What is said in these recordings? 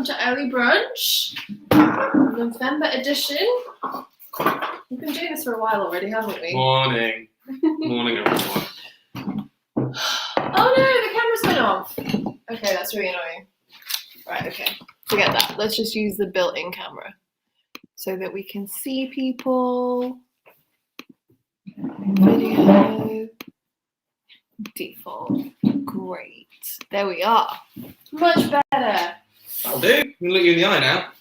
welcome to Early Brunch, November edition. We've been doing this for a while already, haven't we? Morning. Morning, everyone. Oh no, the camera's gone off. Okay, that's really annoying. Right, okay. Forget that. Let's just use the built-in camera so that we can see people. Video. Default. Great. There we are. Much better. That'll do. I can look you in the eye now.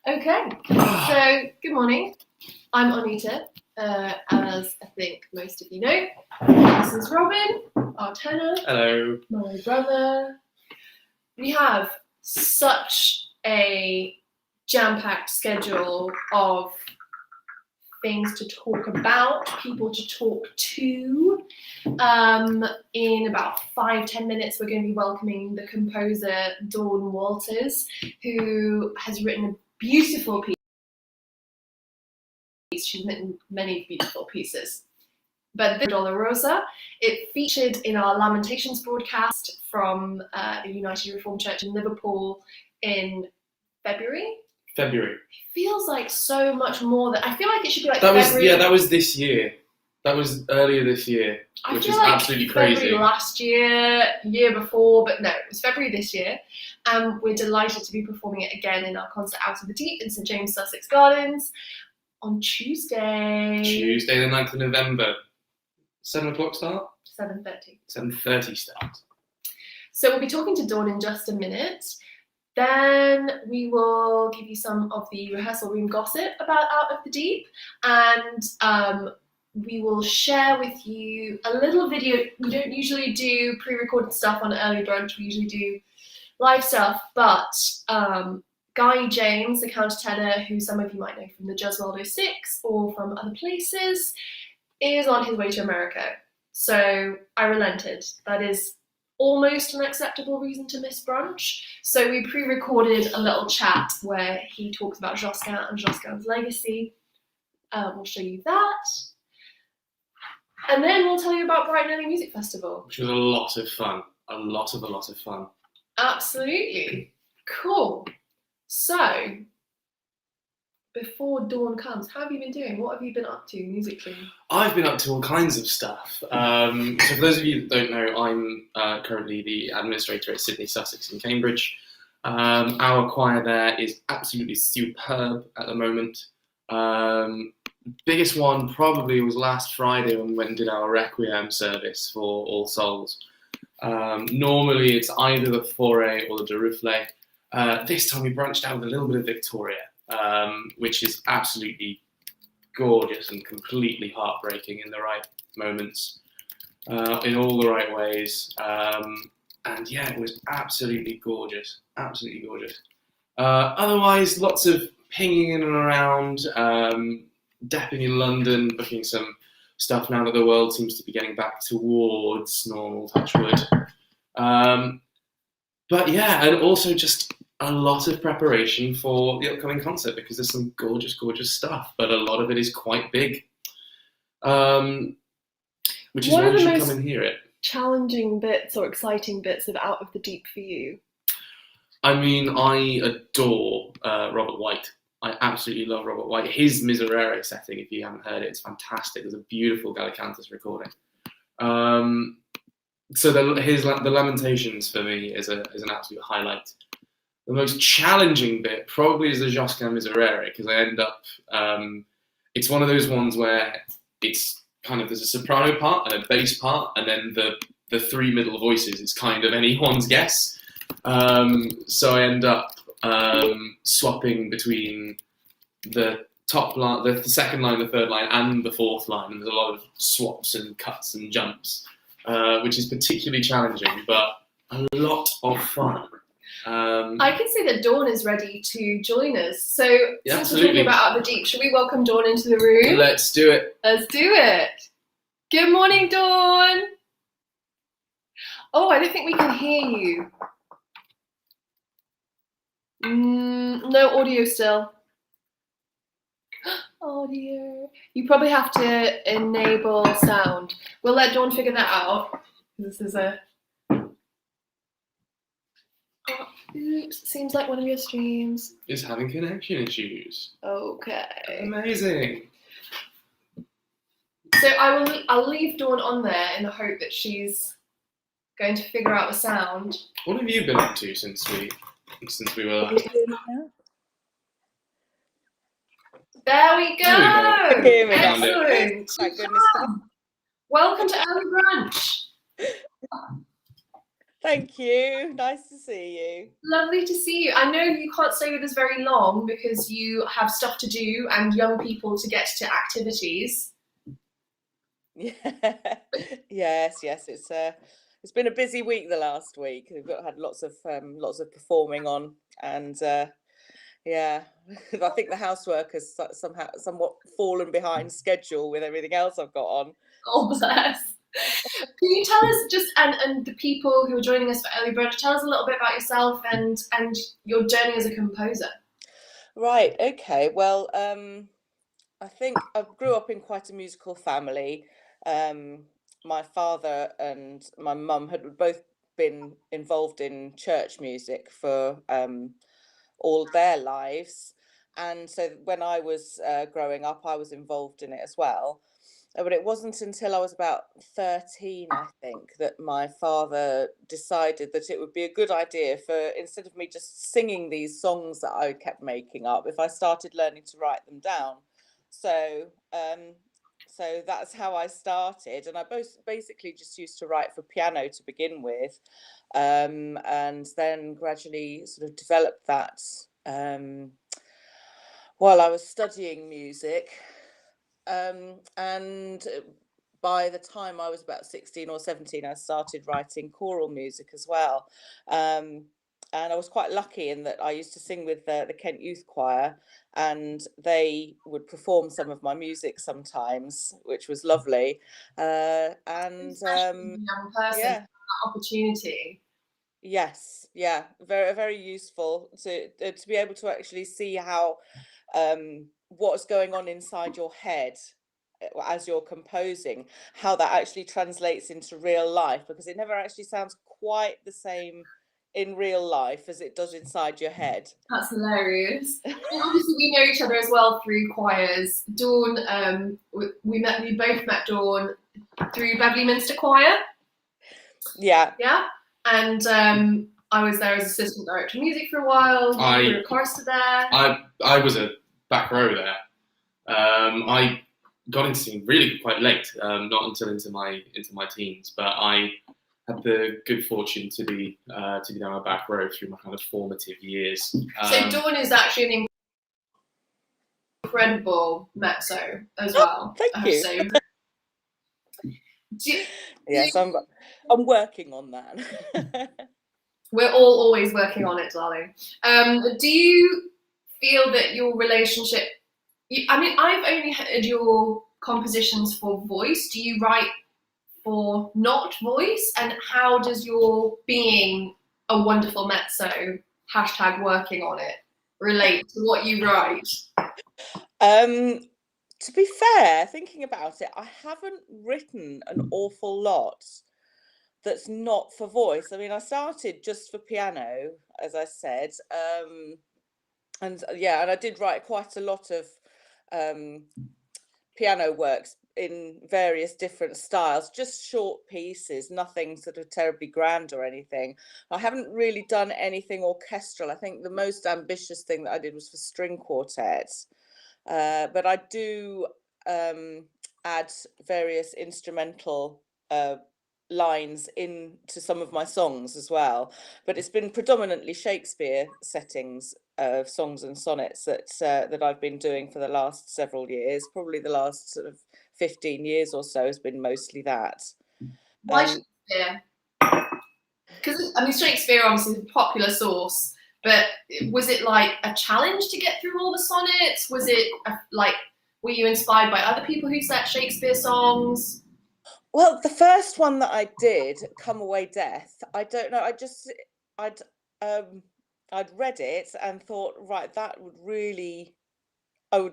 Okay. So, good morning. I'm Anita, as I think most of you know. This is Robin, our tenor. Hello. My brother. We have such a jam-packed schedule of things to talk about, people to talk to. In about 5-10 minutes, we're going to be welcoming the composer Dawn Walters, who has written a beautiful piece. She's written many beautiful pieces. But the Dolorosa, it featured in our Lamentations broadcast from the United Reformed Church in Liverpool in February. It feels like so much more that I feel like it should be like February. That was this year. That was earlier this year, which is like absolutely crazy. February last year, year before, but no, it was February this year. And we're delighted to be performing it again in our concert Out of the Deep in St James, Sussex Gardens on Tuesday. Tuesday the 9th of November. 7 o'clock start? 7:30. 7:30 start. So we'll be talking to Dawn in just a minute. Then we will give you some of the rehearsal room gossip about Out of the Deep, and we will share with you a little video. We don't usually do pre-recorded stuff on Early Brunch, we usually do live stuff, but Guy James, the countertenor, who some of you might know from the Josquin500 or from other places, is on his way to America. So I relented. That is almost an acceptable reason to miss brunch. So we pre-recorded a little chat where he talks about Josquin and Josquin's legacy. We'll show you that. And then we'll tell you about Brighton Early Music Festival. Which was a lot of fun. A lot of fun. Absolutely. Cool. So, before Dawn comes, how have you been doing? What have you been up to musically? I've been up to all kinds of stuff. So for those of you that don't know, I'm currently the administrator at Sydney, Sussex and Cambridge. Our choir there is absolutely superb at the moment. Biggest one probably was last Friday when we went and did our Requiem service for All Souls. Normally it's either the Foray or the De Ruflet. This time we branched out with a little bit of Victoria. Which is absolutely gorgeous and completely heartbreaking in the right moments, in all the right ways. And yeah, it was absolutely gorgeous, absolutely gorgeous. Otherwise, lots of pinging in and around, dapping in London, booking some stuff now that the world seems to be getting back towards normal, touch wood. But yeah, and also just a lot of preparation for the upcoming concert because there's some gorgeous, gorgeous stuff, but a lot of it is quite big, which is why you should come and hear it. Challenging bits or exciting bits of Out of the Deep for you? I mean, I adore Robert White. I absolutely love Robert White. His Miserere setting, if you haven't heard it, it's fantastic. There's a beautiful Gallicantus recording. So the Lamentations for me is an absolute highlight. The most challenging bit probably is the Josquin Miserere, because I end up, it's one of those ones where it's kind of, there's a soprano part and a bass part, and then the three middle voices is kind of anyone's guess. So I end up swapping between the top line, the second line, the third line, and the fourth line, and there's a lot of swaps and cuts and jumps, which is particularly challenging, but a lot of fun. I can see that Dawn is ready to join us. So yeah, since we're talking about Out of the Deep, should we welcome Dawn into the room? Let's do it. Let's do it. Good morning, Dawn. Oh, I don't think we can hear you. No audio still. Audio. You probably have to enable sound. We'll let Dawn figure that out. This is a... Oops, seems like one of your streams. Is having connection issues. Okay. Amazing. So I'll leave Dawn on there in the hope that she's going to figure out the sound. What have you been up to since we were last? There we go. There we go. Excellent. Thank goodness for that. Welcome to Early Brunch. Thank you. Nice to see you. Lovely to see you. I know you can't stay with us very long because you have stuff to do and young people to get to activities. Yeah. Yes. It's been a busy week the last week. We've had lots of performing on, and yeah, I think the housework has somewhat fallen behind schedule with everything else I've got on. Oh bless. Can you tell us just and the people who are joining us for Early Brunch, tell us a little bit about yourself and your journey as a composer? Right. Okay. Well, I think I grew up in quite a musical family. My father and my mum had both been involved in church music for all their lives, and so when I was growing up, I was involved in it as well. But it wasn't until I was about 13, I think, that my father decided that it would be a good idea for, instead of me just singing these songs that I kept making up, if I started learning to write them down. So that's how I started, and I basically just used to write for piano to begin with, and then gradually sort of developed that while I was studying music. And by the time I was about 16 or 17, I started writing choral music as well. And I was quite lucky in that I used to sing with the Kent Youth Choir, and they would perform some of my music sometimes, which was lovely. And Especially as a young person, yeah. that opportunity. Yes, yeah, very very useful to be able to actually see how what's going on inside your head as you're composing, how that actually translates into real life, because it never actually sounds quite the same in real life as it does inside your head. That's hilarious. And obviously, we know each other as well through choirs. Dawn, we both met Dawn through Beverley Minster Choir. Yeah. Yeah. And I was there as assistant director of music for a while. You were a chorister there. I was a back row there. I got into singing really quite late, not until into my teens, but I had the good fortune to be down a back row through my kind of formative years. So Dawn is actually an incredible mezzo as well. Thank you. Yes, I'm working on that. We're all always working on it, darling. Do you feel that your relationship? I mean, I've only heard your compositions for voice. Do you write for not voice? And how does your being a wonderful mezzo #working on it relate to what you write? To be fair, thinking about it, I haven't written an awful lot that's not for voice. I mean, I started just for piano, as I said, and I did write quite a lot of piano works in various different styles, just short pieces, nothing sort of terribly grand or anything. I haven't really done anything orchestral. I think the most ambitious thing that I did was for string quartets. But I do add various instrumental lines into some of my songs as well. But it's been predominantly Shakespeare settings of songs and sonnets that I've been doing for the last several years. Probably the last sort of 15 years or so has been mostly that. Why Shakespeare? Because I mean, Shakespeare obviously is a popular source. But was it like a challenge to get through all the sonnets? Was it were you inspired by other people who set Shakespeare songs? Well, the first one that I did, Come Away Death, I don't know. I'd read it and thought, right, I would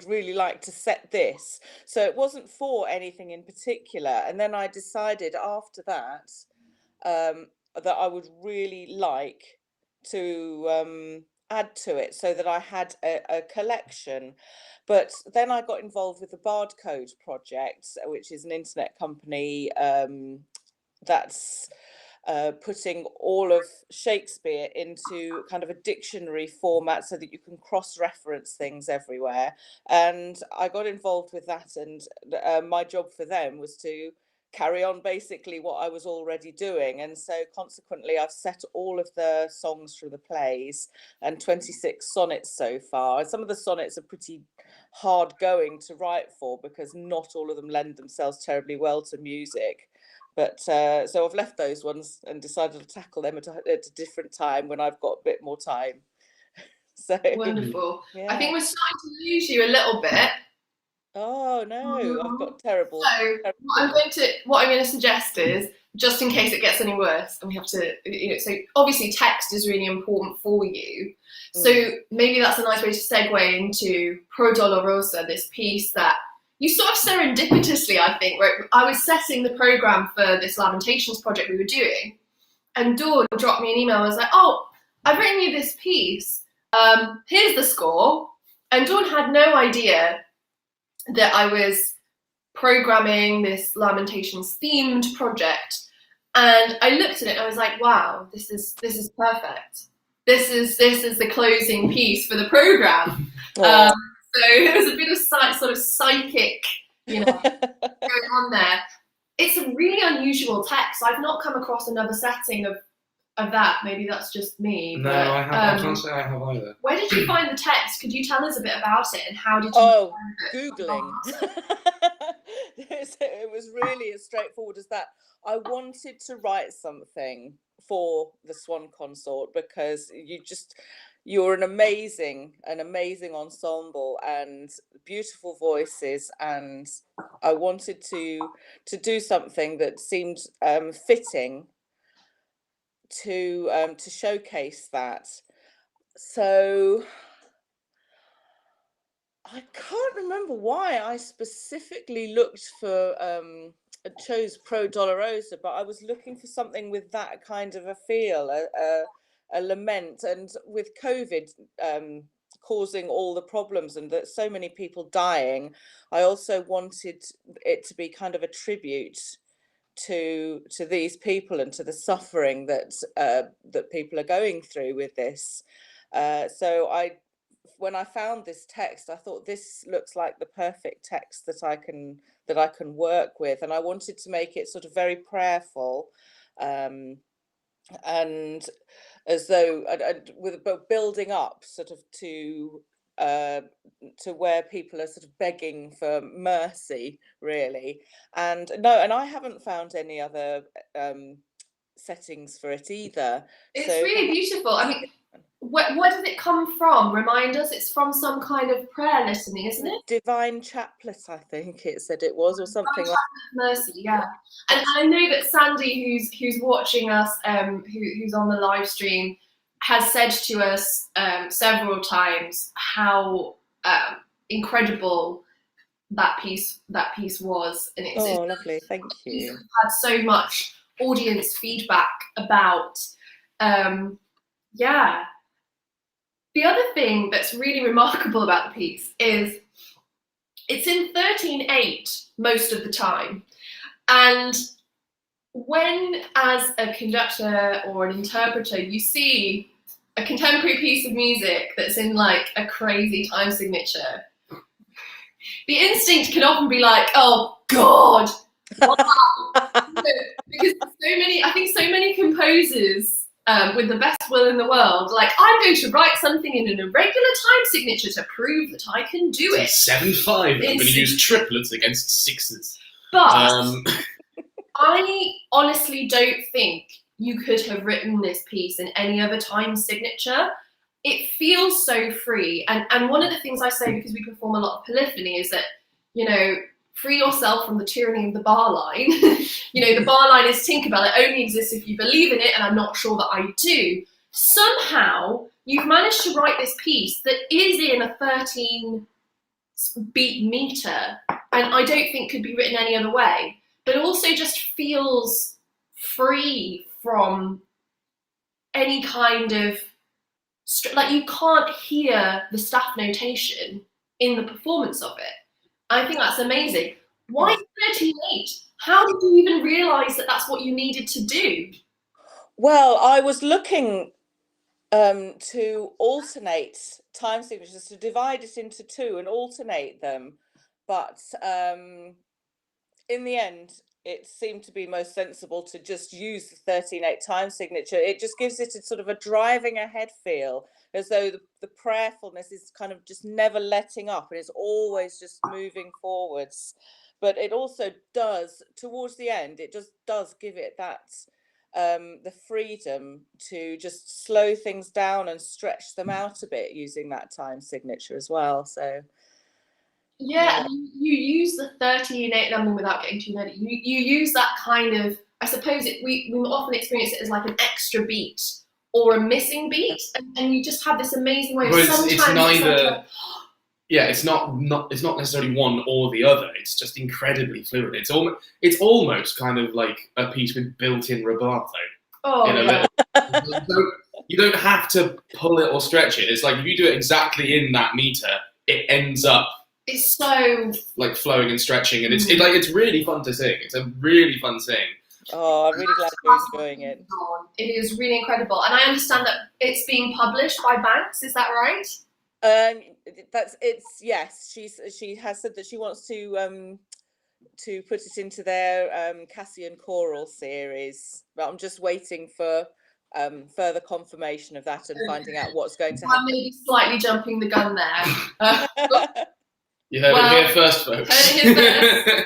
really like to set this. So it wasn't for anything in particular. And then I decided after that that I would really like add to it so that I had a collection. But then I got involved with the Bardcode project, which is an internet company that's putting all of Shakespeare into kind of a dictionary format so that you can cross-reference things everywhere. And I got involved with that, and my job for them was to carry on basically what I was already doing. And so consequently, I've set all of the songs from the plays and 26 sonnets so far. Some of the sonnets are pretty hard going to write for because not all of them lend themselves terribly well to music. But so I've left those ones and decided to tackle them at a different time when I've got a bit more time. So Wonderful. I think yeah. we're starting to lose you a little bit. Oh no, I've Mhm. got terrible. So what I'm going to suggest is, just in case it gets any worse, and we have to, so obviously text is really important for you. So maybe that's a nice way to segue into Pro Dolorosa, this piece that you sort of serendipitously, I think, where I was setting the program for this Lamentations project we were doing, and Dawn dropped me an email and was like, oh, I've written you this piece. Here's the score. And Dawn had no idea that I was programming this Lamentations themed project. And I looked at it and I was like, wow, this is perfect. This is the closing piece for the program. So it was a bit of sort of psychic, going on there. It's a really unusual text. I've not come across another setting of that. Maybe that's just me. No, but, I can't say I have either. Where did you find the text? Could you tell us a bit about it, and how did you find it? Googling. It was really as straightforward as that. I wanted to write something for the Swan Consort because you're an amazing ensemble and beautiful voices, and I wanted to do something that seemed fitting to showcase that. So I can't remember why I specifically looked for chose Pro Dolorosa, but I was looking for something with that kind of a feel, a lament, and with COVID causing all the problems and that so many people dying, I also wanted it to be kind of a tribute to these people and to the suffering that that people are going through with this. So when I found this text, I thought this looks like the perfect text that I can work with, and I wanted to make it sort of very prayerful, and as though with building up sort of to where people are sort of begging for mercy, really. And I haven't found any other settings for it either. It's So really beautiful. I mean, where does it come from? Remind us. It's from some kind of prayer litany, isn't it? Divine Chaplet, I think it said it was, or something like Mercy, yeah. And I know that Sandy, who's watching us, who's on the live stream, has said to us several times how incredible that piece was, and it's lovely, thank you. Had so much audience feedback about. The other thing that's really remarkable about the piece is it's in 13/8 most of the time. And when, as a conductor or an interpreter, you see a contemporary piece of music that's in like a crazy time signature, the instinct can often be like, oh God, wow. Because I think so many composers with the best will in the world, like, I'm going to write something in an irregular time signature to prove that I can do it. 7/5. I'm going to use triplets against sixes. But I honestly don't think you could have written this piece in any other time signature. It feels so free. And one of the things I say, because we perform a lot of polyphony, is that, free yourself from the tyranny of the bar line. The bar line is Tinkerbell. It only exists if you believe in it, and I'm not sure that I do. Somehow, you've managed to write this piece that is in a 13 beat meter, and I don't think could be written any other way, but also just feels free from any kind of like you can't hear the staff notation in the performance of it. I think that's amazing. Why 38? How did you even realise that that's what you needed to do? Well, I was looking to alternate time signatures, to divide it into two and alternate them, but in the end, it seemed to be most sensible to just use the 13/8 time signature. It just gives it a sort of a driving ahead feel, as though the prayerfulness is kind of just never letting up and it's always just moving forwards. But it also does, towards the end, it just does give it that the freedom to just slow things down and stretch them out a bit using that time signature as well. So yeah, you use the 13/8 number without getting too nerdy. You use that kind of, I suppose we often experience it as like an extra beat or a missing beat, and you just have this amazing way of sometimes it's neither. like yeah, it's not necessarily one or the other. It's just incredibly fluid. It's almost kind of like a piece with built-in rubato. oh yeah. You don't have to pull it or stretch it. It's like if you do it exactly in that meter, it ends up It's so like flowing and stretching, and it's really fun to sing. It's a really fun sing. Oh, I'm really glad you're enjoying it. It is really incredible, and I understand that it's being published by Banks. Is that right? Yes. She has said that she wants to put it into their Cassian choral series, but I'm just waiting for further confirmation of that and finding out what's going to happen. I may be slightly jumping the gun there. You heard it here first, folks. Heard it here first.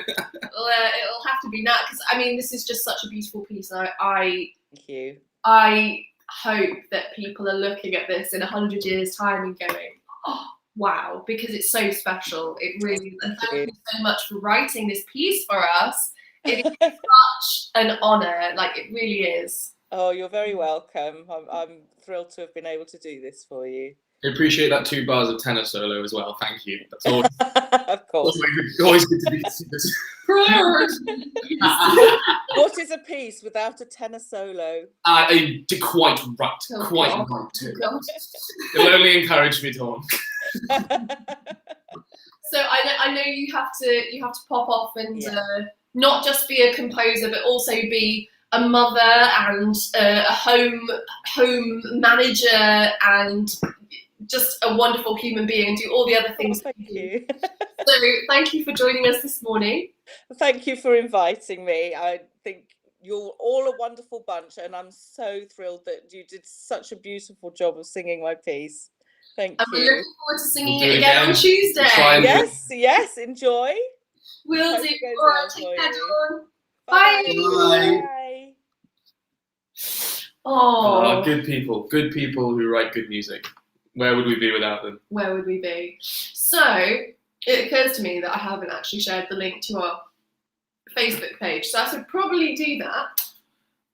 It'll have to be now, because I mean, this is just such a beautiful piece. And Thank you. I hope that people are looking at this in 100 years' time and going, "Oh, wow!" Because it's so special. It really is. And thank you so much for writing this piece for us. It is such an honour. Like, it really is. Oh, you're very welcome. I'm thrilled to have been able to do this for you. I appreciate that 2 bars of tenor solo as well. Thank you. That's always, of course. always good to be considered. What is a piece without a tenor solo? Quite right. Oh, quite God. right too. God. It'll only encourage me to on. So I know you have to pop off and not just be a composer, but also be a mother and a home manager and just a wonderful human being, and do all the other things. Thank you. So thank you for joining us this morning. Thank you for inviting me. I think you're all a wonderful bunch, and I'm so thrilled that you did such a beautiful job of singing my piece. Thank you. I'm looking forward to singing it again on Tuesday. Yes, enjoy. Will do. All right, take care, Dawn. Bye. Bye. Bye. Oh, good people who write good music. Where would we be without them? Where would we be? So it occurs to me that I haven't actually shared the link to our Facebook page, so I should probably do that.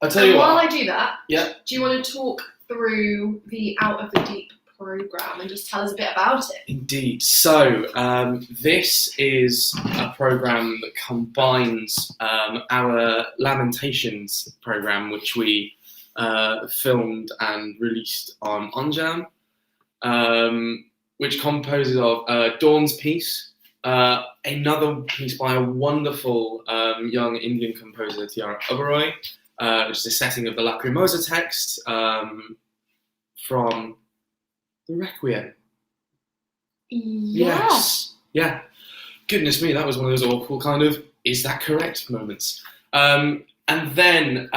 I'll tell you while what. I do that, Yeah. do you want to talk through the Out of the Deep program and just tell us a bit about it? Indeed. So this is a program that combines our Lamentations program, which we filmed and released on Onjam, which composes of Dawn's piece, another piece by a wonderful young Indian composer, Tiara Oberoi, which is a setting of the Lacrimosa text from the Requiem. Yes. Yeah. Goodness me, that was one of those awful kind of, is that correct moments. And then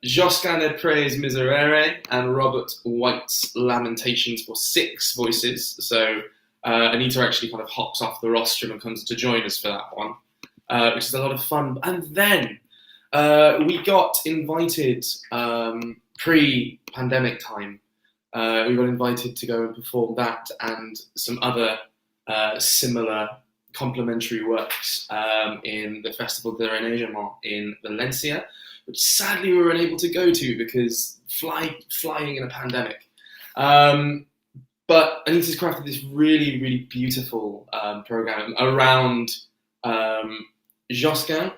Josquin500's Miserere and Robert White's Lamentations for 6 voices. So Anita actually kind of hops off the rostrum and comes to join us for that one, which is a lot of fun. And then we got invited pre-pandemic time. We got invited to go and perform that and some other similar complementary works in the Festival de Renegement in Valencia, which sadly we were unable to go to because flying in a pandemic. But Anita's crafted this really, really beautiful program around Josquin,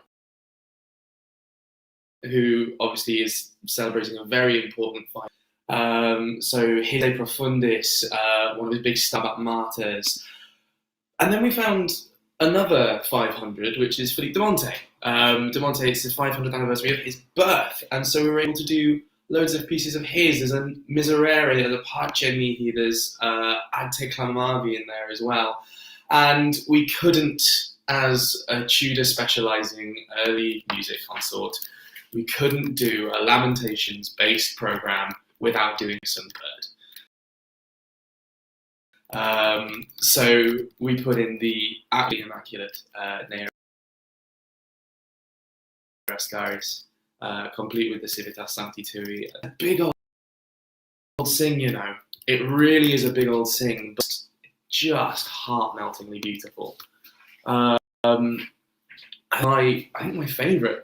who obviously is celebrating a very important fight. So his De Profundis, one of his big Stabat Maters. And then we found another 500, which is Philippe de Monte. De Monte, it's his 500th anniversary of his birth, and so we were able to do loads of pieces of his. There's a Miserere, there's a Pace Mihi, there's Ad Te Clamavi in there as well. And we couldn't, as a Tudor specialising early music consort, we couldn't do a Lamentations-based programme without doing some bird. So we put in the absolutely immaculate Nea Ascaris, complete with the Civitas Sancti Tui. A big old sing, you know. It really is a big old sing, but just heart-meltingly beautiful. I think my favourite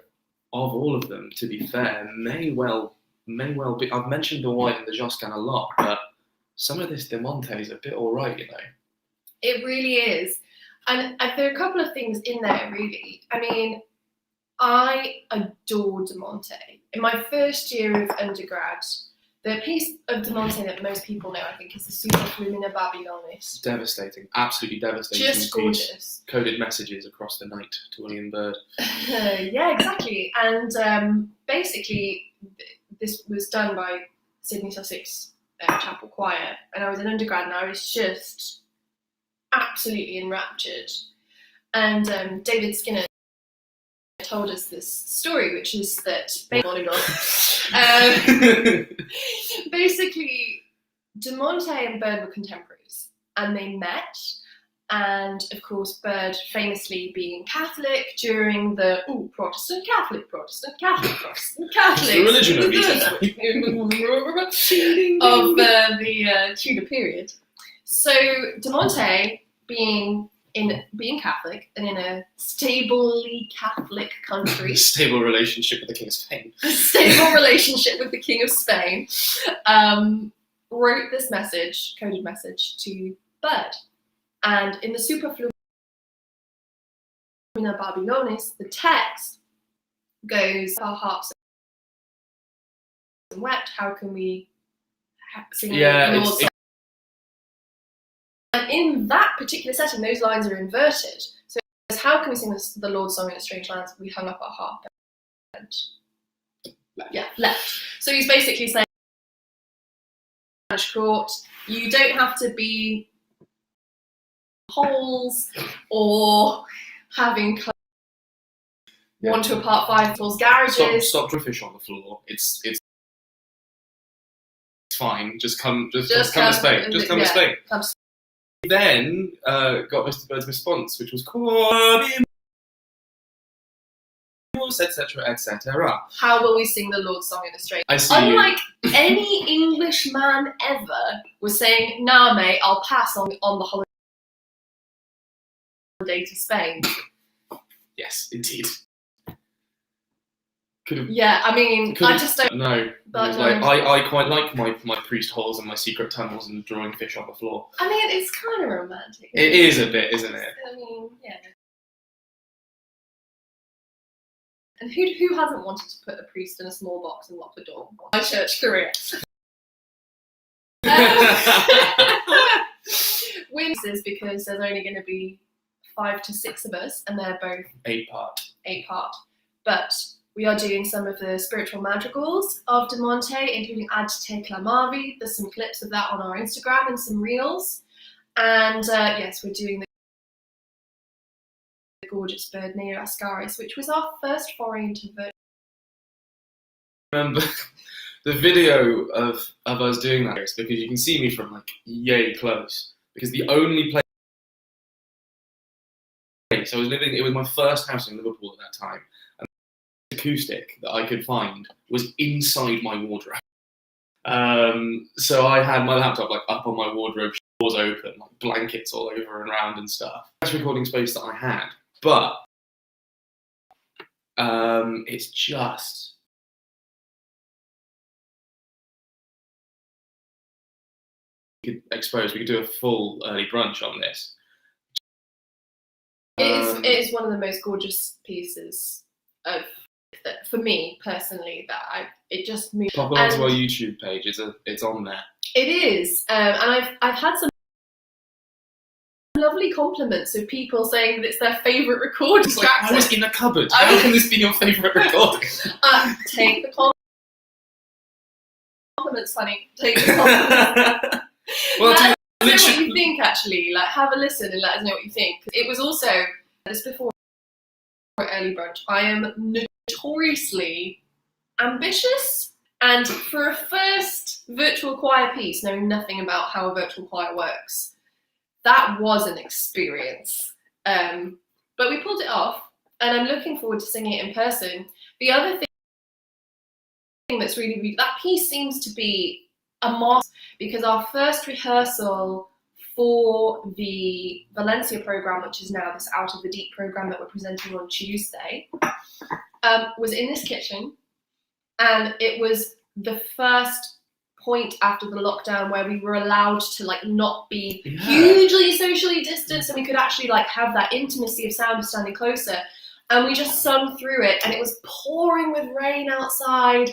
of all of them, to be fair, may well be. I've mentioned the White and the Josquin a lot, but some of this De Monte is a bit alright, you know. It really is. And there are a couple of things in there, really. I mean, I adore De Monte. In my first year of undergrad, the piece of De Monte that most people know, I think, is the Super Flumina Babylonis. Devastating, absolutely devastating. Just gorgeous. Coded messages across the night to William Byrd. Yeah, exactly. And basically, this was done by Sydney Sussex Chapel Choir, and I was an undergrad, and I was just absolutely enraptured. And David Skinner told us this story, which is that basically De Monte and Byrd were contemporaries, and they met. And of course, Byrd famously being Catholic during the Protestant, Catholic, Protestant, Catholic, Protestant, Catholic. The religion of the Tudor period. So De Monte being Catholic and in a stably Catholic country, stable relationship with the King of Spain, stable relationship with the King of Spain, wrote this message, coded message to Byrd. And in the Super Flumina Babylonis, the text goes, "Our hearts are wept, how can we sing the Lord's song?" And in that particular setting, those lines are inverted. So it's, how can we sing the Lord's song in a strange land? We hung up our harp and left. So he's basically saying, Spanish court, you don't have to be holes or having one to apart 5 people's garages. Stop throwing fish on the floor. It's fine. Just come to Spain. Just come to Spain. Then got Mr. Bird's response, which was etc., etc. How will we sing the Lord's song in a strange? Unlike any Englishman ever was saying, "Nah, mate, I'll pass on the holiday to Spain." Yes, indeed. Yeah, I mean, I just don't know. But I quite like my priest holes and my secret tunnels and drawing fish on the floor. I mean, it's kind of romantic. It is a bit, isn't it? I mean, yeah. And who hasn't wanted to put a priest in a small box and lock the door? My church career. Wins is because there's only going to be 5 to 6 of us, and they're both 8 part. But we are doing some of the spiritual madrigals of De Monte, including Ad Te Clamavi. There's some clips of that on our Instagram and some reels. And yes, we're doing the gorgeous bird Nea Ascaris, which was our first foray into virtual. Remember the video of us doing that, because you can see me from like yay close. Because the only place I was living, it was my first house in Liverpool at that time. Acoustic that I could find was inside my wardrobe. So I had my laptop like up on my wardrobe, doors open, like blankets all over and around and stuff. That's recording space that I had, but it's just we could do a full early brunch on this. It is one of the most gorgeous pieces of that for me personally that it just moved. Pop it onto our YouTube page. It's on there. It is, and I've had some lovely compliments of people saying that it's their favourite recording. It's like, I was in a cupboard. How can this be your favourite recording? Take the compliments, honey. Take the compliments. Well, let us know what you think, actually. Like, have a listen and let us know what you think. It was also, just before early brunch, I am notoriously ambitious, and for a first virtual choir piece, knowing nothing about how a virtual choir works, that was an experience. But we pulled it off, and I'm looking forward to singing it in person. The other thing that's really, that piece seems to be a master, because our first rehearsal for the Valencia program, which is now this Out of the Deep program that we're presenting on Tuesday, was in this kitchen, and it was the first point after the lockdown where we were allowed to like not be hugely socially distanced, and we could actually like have that intimacy of sound of standing closer, and we just sung through it, and it was pouring with rain outside,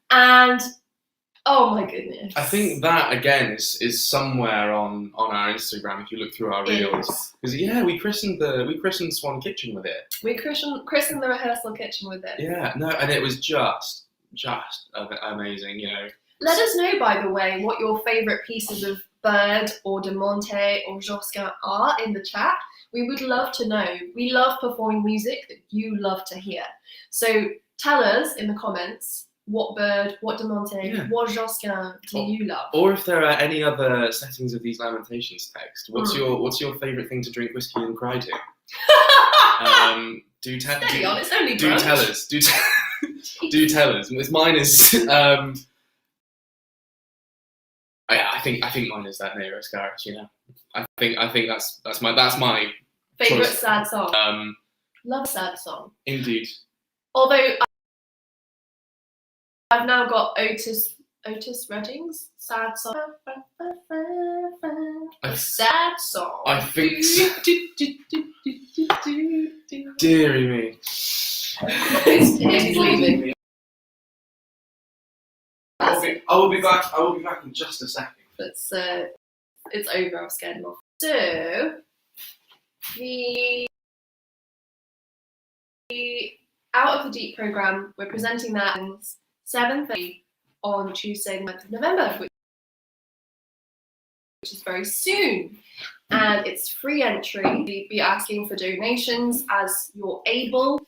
and oh my goodness. I think that again is somewhere on our Instagram if you look through our reels. Because we christened Swan Kitchen with it. We christened the rehearsal kitchen with it. Yeah, no, and it was just amazing, you know. Let us know, by the way, what your favourite pieces of Bird or de Monte or Josquin are in the chat. We would love to know. We love performing music that you love to hear. So tell us in the comments what Bird, what de Monte, what Josquin do you love? Or if there are any other settings of these Lamentations text, what's your favourite thing to drink whiskey and cry to? Do tell us. Do tell us. Mine is. I think mine is that Nero Scaris. You know, I think that's my favourite choice. Sad song. Love a sad song. Indeed. Although I've now got Otis Redding's sad song. A sad song. I think. Deary me. He's leaving. I will be back in just a second. It's over. I've scared him off. So the Out of the Deep program, we're presenting that at 7:30 on Tuesday, the 9th of November, which is very soon. And it's free entry. We'll be asking for donations as you're able.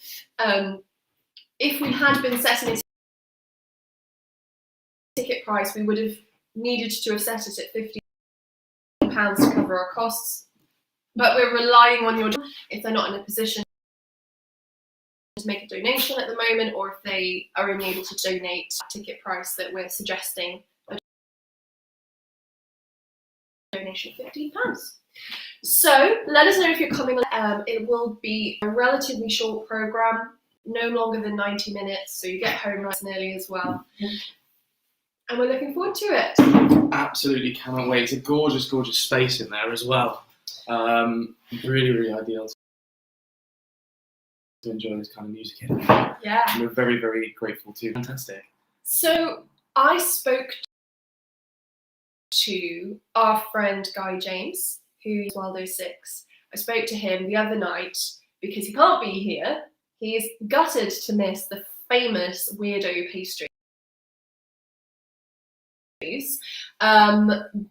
If we had been setting a ticket price, we would have needed to have set it at £15 to cover our costs. But we're relying on your, if they're not in a position to make a donation at the moment, or if they are only able to donate a ticket price that we're suggesting, a donation of £15. So let us know if you're coming. It will be a relatively short program, no longer than 90 minutes, so you get home nice and early as well. And we're looking forward to it. Absolutely cannot wait. It's a gorgeous, gorgeous space in there as well. Really, really ideal to enjoy this kind of music in. Yeah. And we're very, very grateful too. Fantastic. So I spoke to our friend Guy James, who's Waldo 6. I spoke to him the other night because he can't be here. He's gutted to miss the famous weirdo pastry.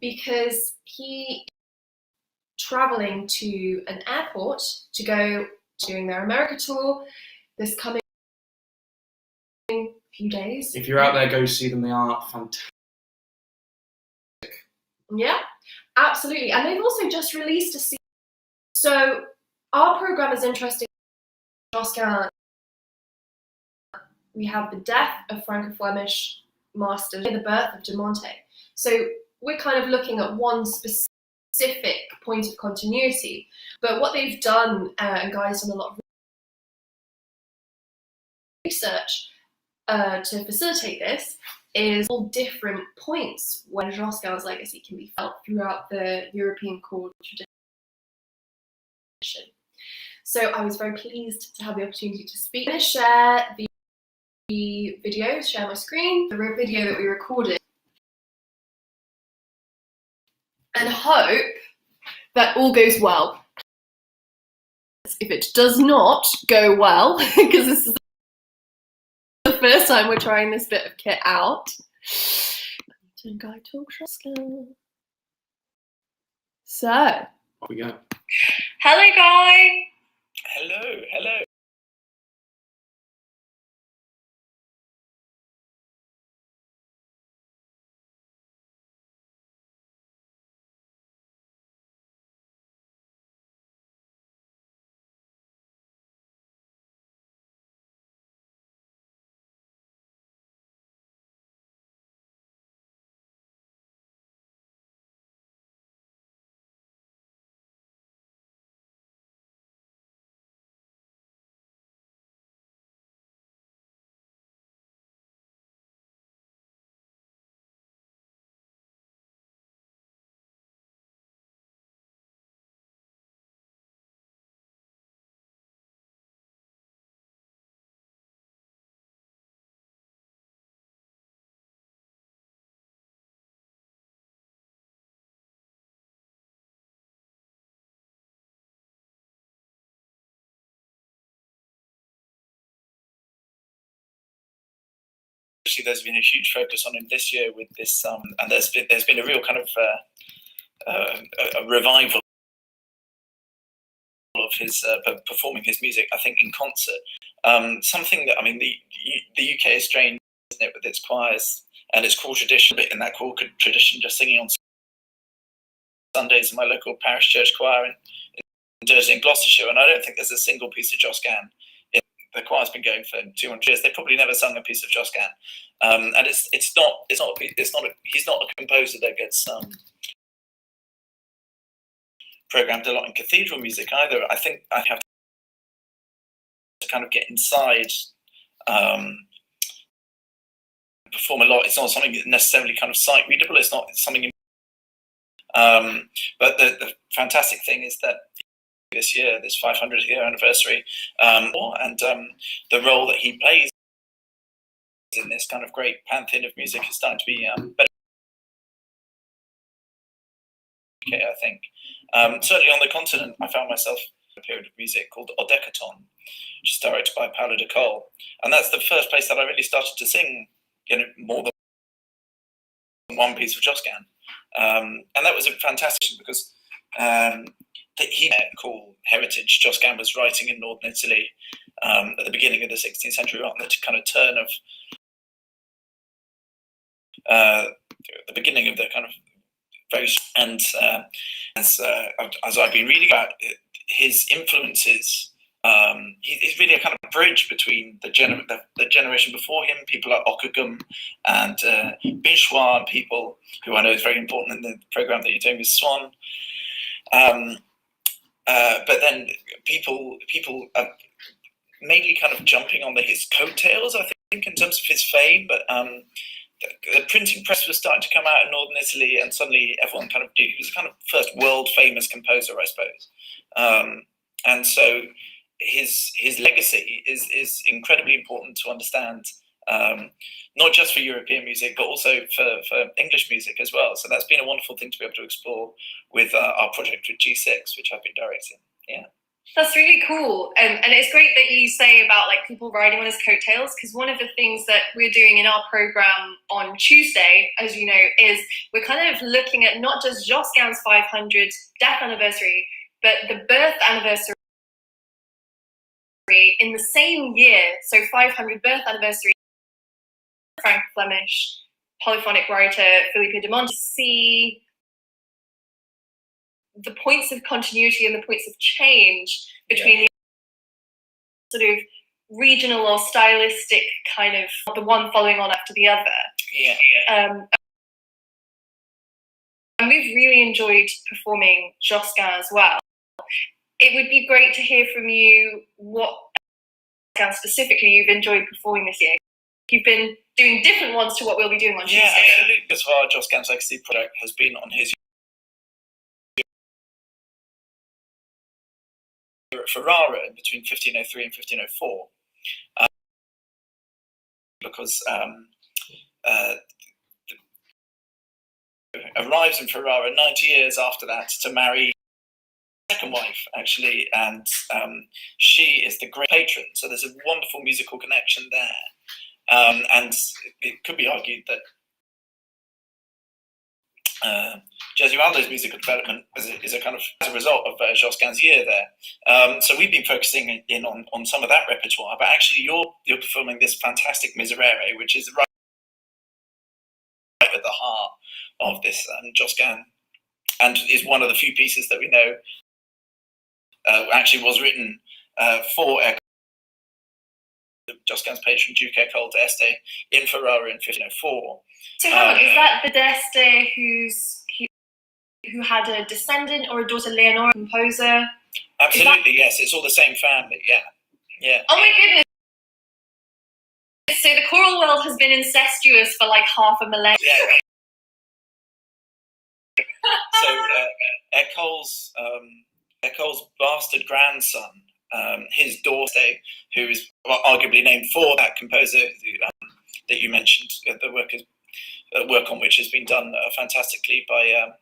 Because he traveling to an airport to go doing their America tour this coming few days. If you're out there, go see them. They are fantastic. Yeah, absolutely. And they've also just released a CD. So our program is interesting. Josquin. We have the death of Franco-Flemish master, the birth of de Monte. So we're kind of looking at one specific point of continuity. But what they've done, and Guy's done a lot of research to facilitate this, is all different points where Josquin's legacy can be felt throughout the European chord tradition. So I was very pleased to have the opportunity to speak and share the the video, share my screen, the video that we recorded, and hope that all goes well. If it does not go well, because this is the first time we're trying this bit of kit out. So, Off we go. hello guys. Hello, hello. Actually, there's been a huge focus on him this year with this, and there's been a real kind of a revival of his performing his music. I think in concert, something that the UK is strange, isn't it, with its choirs and its choral tradition. In that choral tradition, just singing on Sundays in my local parish church choir in Dursley in Gloucestershire, and I don't think there's a single piece of Josquin. The choir's been going for 200 years. They probably never sung a piece of Josquin, and he's not a composer that gets programmed a lot in cathedral music either. I think I have to kind of get inside, perform a lot. It's not something necessarily kind of sight readable. It's not something. But the fantastic thing is that this year, this 500th year anniversary, and the role that he plays in this kind of great pantheon of music is starting to be better. Okay, I think certainly on the continent, I found myself in a period of music called Odecaton, which is directed by Paolo de Cole, and that's the first place that I really started to sing, more than one piece of Josquin, and that was a fantastic because. He called heritage. Josquin was writing in northern Italy at the beginning of the 16th century, on the kind of turn of the beginning of the kind of very and as I've been reading about his influences, he's really a kind of bridge between the generation before him, people like Ockeghem and Binchois, and people who I know is very important in the program that you're doing with Swan. But then people are mainly kind of jumping on his coattails, I think, in terms of his fame. But the printing press was starting to come out in northern Italy, and suddenly everyone kind of he was the kind of first world famous composer, I suppose. And so his legacy is incredibly important to understand, not just for European music, but also for English music as well. So that's been a wonderful thing to be able to explore with our project with G6, which I've been directing. Yeah. That's really cool, and it's great that you say about like people riding on his coattails, because one of the things that we're doing in our program on Tuesday, as you know, is we're kind of looking at not just Josquin's 500th death anniversary, but the birth anniversary in the same year. So 500th birth anniversary, Franco-Flemish polyphonic writer Filippo de Monte. See the points of continuity and the points of change between the sort of regional or stylistic kind of the one following on after the other. And we've really enjoyed performing Josquin as well. It would be great to hear from you what specifically you've enjoyed performing this year. You've been doing different ones to what we'll be doing on Tuesday. Yeah, absolutely. As far as Josquin's legacy project has been on his Ferrara between 1503 and 1504. because arrives in Ferrara 90 years after that to marry second wife, actually, and she is the great patron. So there's a wonderful musical connection there, and it could be argued that Gesualdo's musical development is a kind of as a result of Josquin's year there. So we've been focusing in on some of that repertoire, but actually you're performing this fantastic Miserere, which is right at the heart of this Josquin, and is one of the few pieces that we know actually was written for Josquin's patron Duke Ercole d'Este in Ferrara in 1504. So hang on, is that the d'Este who had a descendant or a daughter, Leonora, composer? Absolutely, yes. It's all the same family. Yeah. Oh my goodness! So the choral world has been incestuous for like half a millennium. Yeah. So Ercole's bastard grandson, his daughter, who is arguably named for that composer that you mentioned, the work on which has been done fantastically by.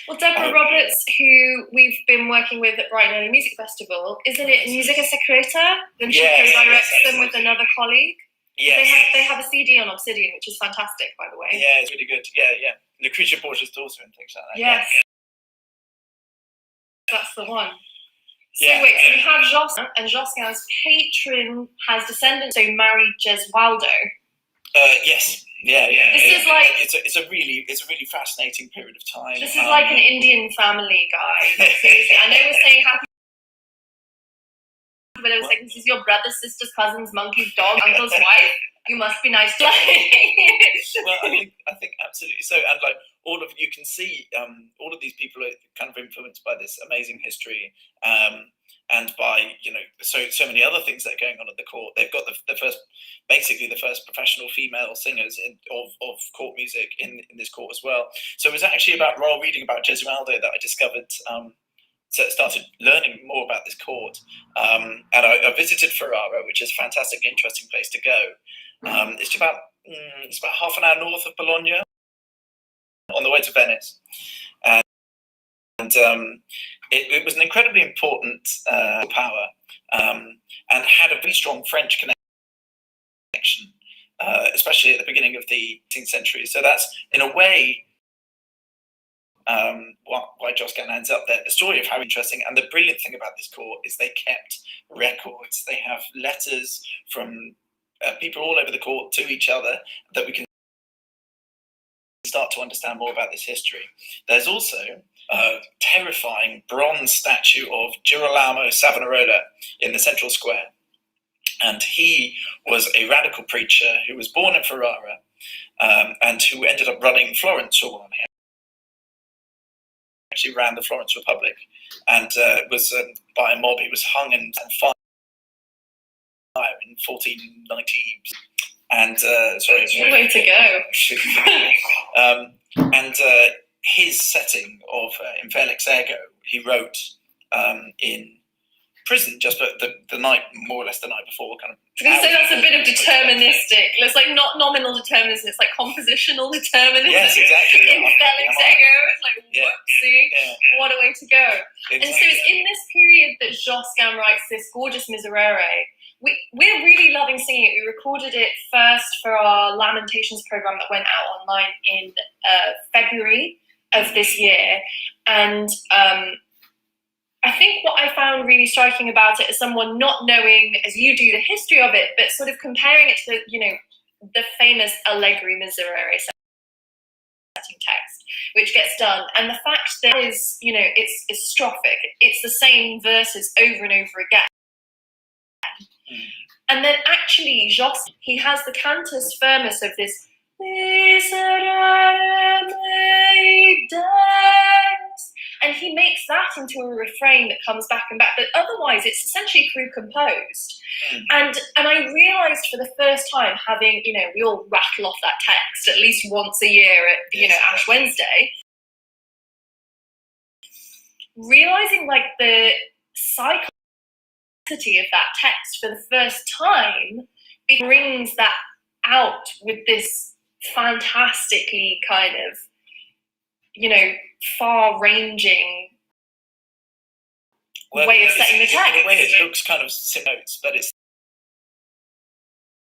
Well, Deborah Roberts, who we've been working with at Brighton Early Music Festival, isn't it Musica Secreta? Then she co-directs them with another colleague. Yes. They have a CD on Obsidian, which is fantastic, by the way. Yeah, it's really good. Yeah. Lucretia Borgia's daughter and things like that. Yes. That's the one. So Yeah. wait, so we have Josquin, and Josquin's patron has descendants, so married Gesualdo. Yes. Yeah. This is like it's a really fascinating period of time. This is like an Indian family, guys. Seriously, I know we're saying happy, but I was like, this is your brother, sister's cousin's monkey's dog, uncle's wife. You must be nice to Well, I think absolutely so, and like you can see all of these people are kind of influenced by this amazing history, and by so many other things that are going on at the court. They've got the first professional female singers of court music in this court as well. So it was actually while reading about Gesualdo that I discovered. So started learning more about this court, and I visited Ferrara, which is a fantastic, interesting place to go. It's about half an hour north of Bologna, on the way to Venice, and it was an incredibly important power, and had a very strong French connection, especially at the beginning of the 18th century. So that's in a way. Why Josquin ends up there. The story of how interesting, and the brilliant thing about this court is they kept records. They have letters from people all over the court to each other that we can start to understand more about this history. There's also a terrifying bronze statue of Girolamo Savonarola in the central square. And he was a radical preacher who was born in Ferrara and who ended up running Florence for a while. Actually ran the Florence Republic, and was by a mob. He was hung and fired in 1490. And sorry, Good way to go. And his setting of In Felix Ego, he wrote in prison just the night, more or less the night before, kind of. I was going to say that's a bit of deterministic. It's like not nominal determinism, it's like compositional determinism. Yes, exactly. In Felix Ego, it's like, whoopsie, what a way to go. Exactly. And so it's in this period that Josquin writes this gorgeous Miserere. We're really loving singing it. We recorded it first for our Lamentations program that went out online in February of this year. And I think what I found really striking about it as someone not knowing, as you do, the history of it, but sort of comparing it to, the famous Allegri Miserere setting text, which gets done. And the fact that is, it's strophic. It's the same verses over and over again. And then actually, Josquin, he has the cantus firmus of this and he makes that into a refrain that comes back and back, but otherwise it's essentially through composed. And I realised for the first time, having, we all rattle off that text at least once a year at, Ash Wednesday, realising like the psychology of that text for the first time brings that out with this fantastically kind of, far-ranging way of setting the text. In a way, it looks kind of simple notes, but it's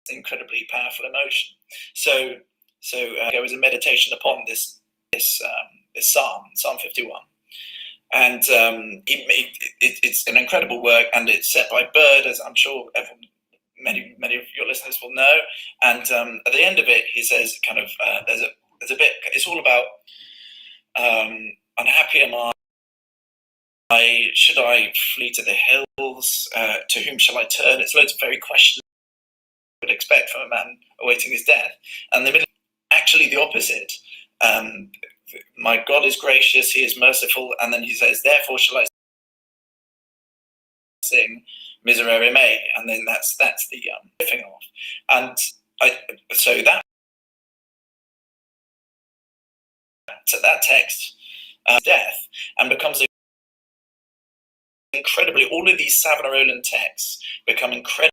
incredibly powerful emotion. So there was a meditation upon this psalm, Psalm 51, and it's an incredible work, and it's set by Bird, as I'm sure many of your listeners will know. And at the end of it, he says, kind of, there's a bit. It's all about unhappy am I. Should I flee to the hills? To whom shall I turn? It's loads of very questions you would expect from a man awaiting his death. And the middle, actually the opposite. My God is gracious, he is merciful. And then he says, therefore shall I sing Miserere Mei. And then that's the riffing off. And so that text, death, and becomes incredibly, all of these Savonarolan texts become incredibly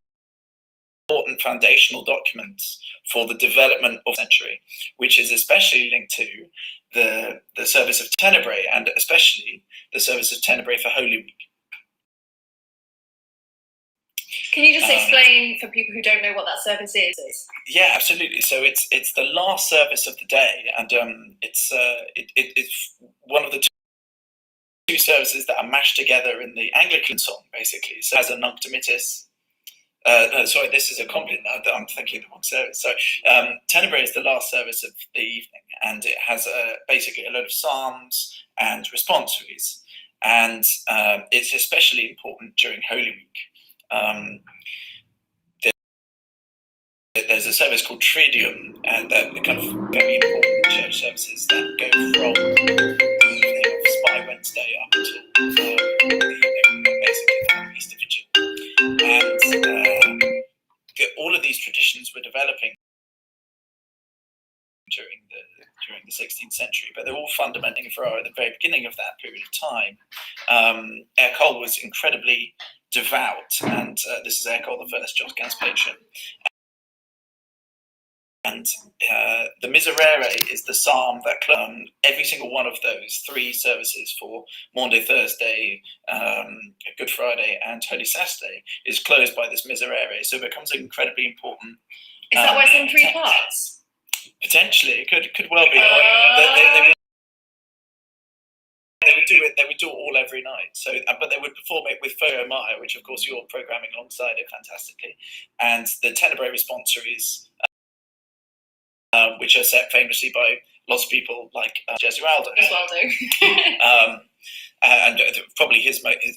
important foundational documents for the development of the century, which is especially linked to the service of Tenebrae, and especially the service of Tenebrae for Holy Week. Can you just explain for people who don't know what that service is? Yeah, absolutely. So it's the last service of the day, and it's one of the two services that are mashed together in the Anglican song, basically. So as a Nunc Dimittis. No, sorry, this is a compliment. I'm thinking the wrong service. So Tenebrae is the last service of the evening, and it has basically a load of psalms and responsories, and it's especially important during Holy Week. There's a service called Triduum, and they're kind of very important church services that go from the evening of Spy Wednesday up until basically the Easter Vigil. And all of these traditions were developing during the 16th century, but they're all fundamentally for at the very beginning of that period of time. Ercole was incredibly devout, and this is Ercole the First, Josquin's patron. And the Miserere is the psalm that every single one of those three services for Maundy Thursday, Good Friday, and Holy Saturday is closed by this Miserere. So it becomes incredibly important. Is that why it's in three parts? Potentially, it could well be. They would do it all every night. So, but they would perform it with Folio Maya, which of course you're programming alongside it fantastically, and the Tenebrae responsories. Which are set famously by lots of people like Gesualdo. And probably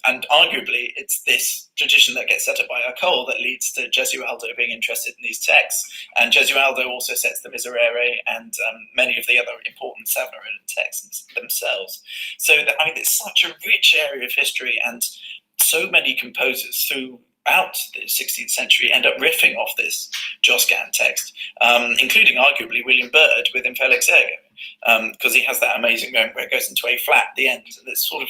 and arguably it's this tradition that gets set up by Ercole that leads to Gesualdo being interested in these texts. And Gesualdo also sets the Miserere and many of the other important Savonarolan texts themselves. So it's such a rich area of history, and so many composers throughout the 16th century end up riffing off this Josquin text, including arguably William Byrd with Infelix Ergo, because he has that amazing moment where it goes into A flat at the end, and it's sort of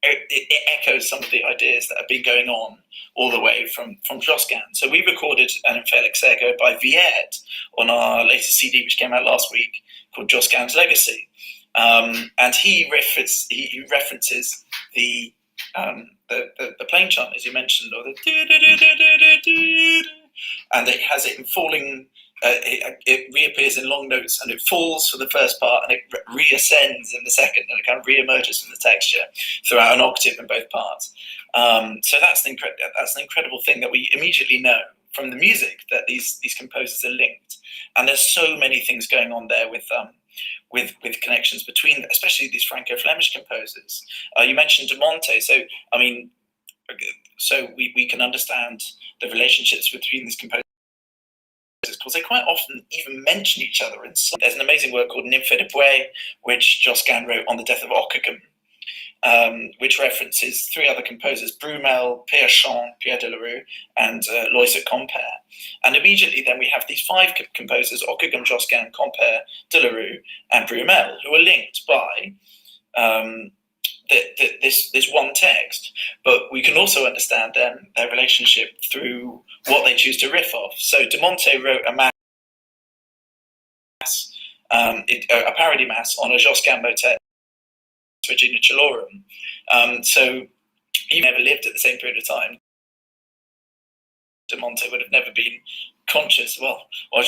it echoes some of the ideas that have been going on all the way from Josquin. So we recorded an Infelix Ergo by Viède on our latest CD, which came out last week, called Josquin's Legacy, and he references the plain chant, as you mentioned, or the and it has it in falling. It reappears in long notes, and it falls for the first part, and it reascends in the second, and it kind of reemerges from the texture throughout an octave in both parts. So that's an incredible thing that we immediately know from the music that these composers are linked, and there's so many things going on there with connections between, especially these Franco-Flemish composers. You mentioned de Monte, so we can understand the relationships between these composers because they quite often even mention each other. There's an amazing work called Nymphe de Puey, which Josquin wrote on the death of Ockeghem, which references three other composers, Brumel, Pierre Chant, Pierre Delarue, and Loïs Compère. And immediately then we have these five composers, Ockeghem, Josquin, Compère, Delarue, and Brumel, who are linked by this one text. But we can also understand their relationship through what they choose to riff off. So de Monte wrote a a parody mass on a Josquin motet, Virginia Chilorum. So he never lived at the same period of time. Monte would have never been conscious. Well, or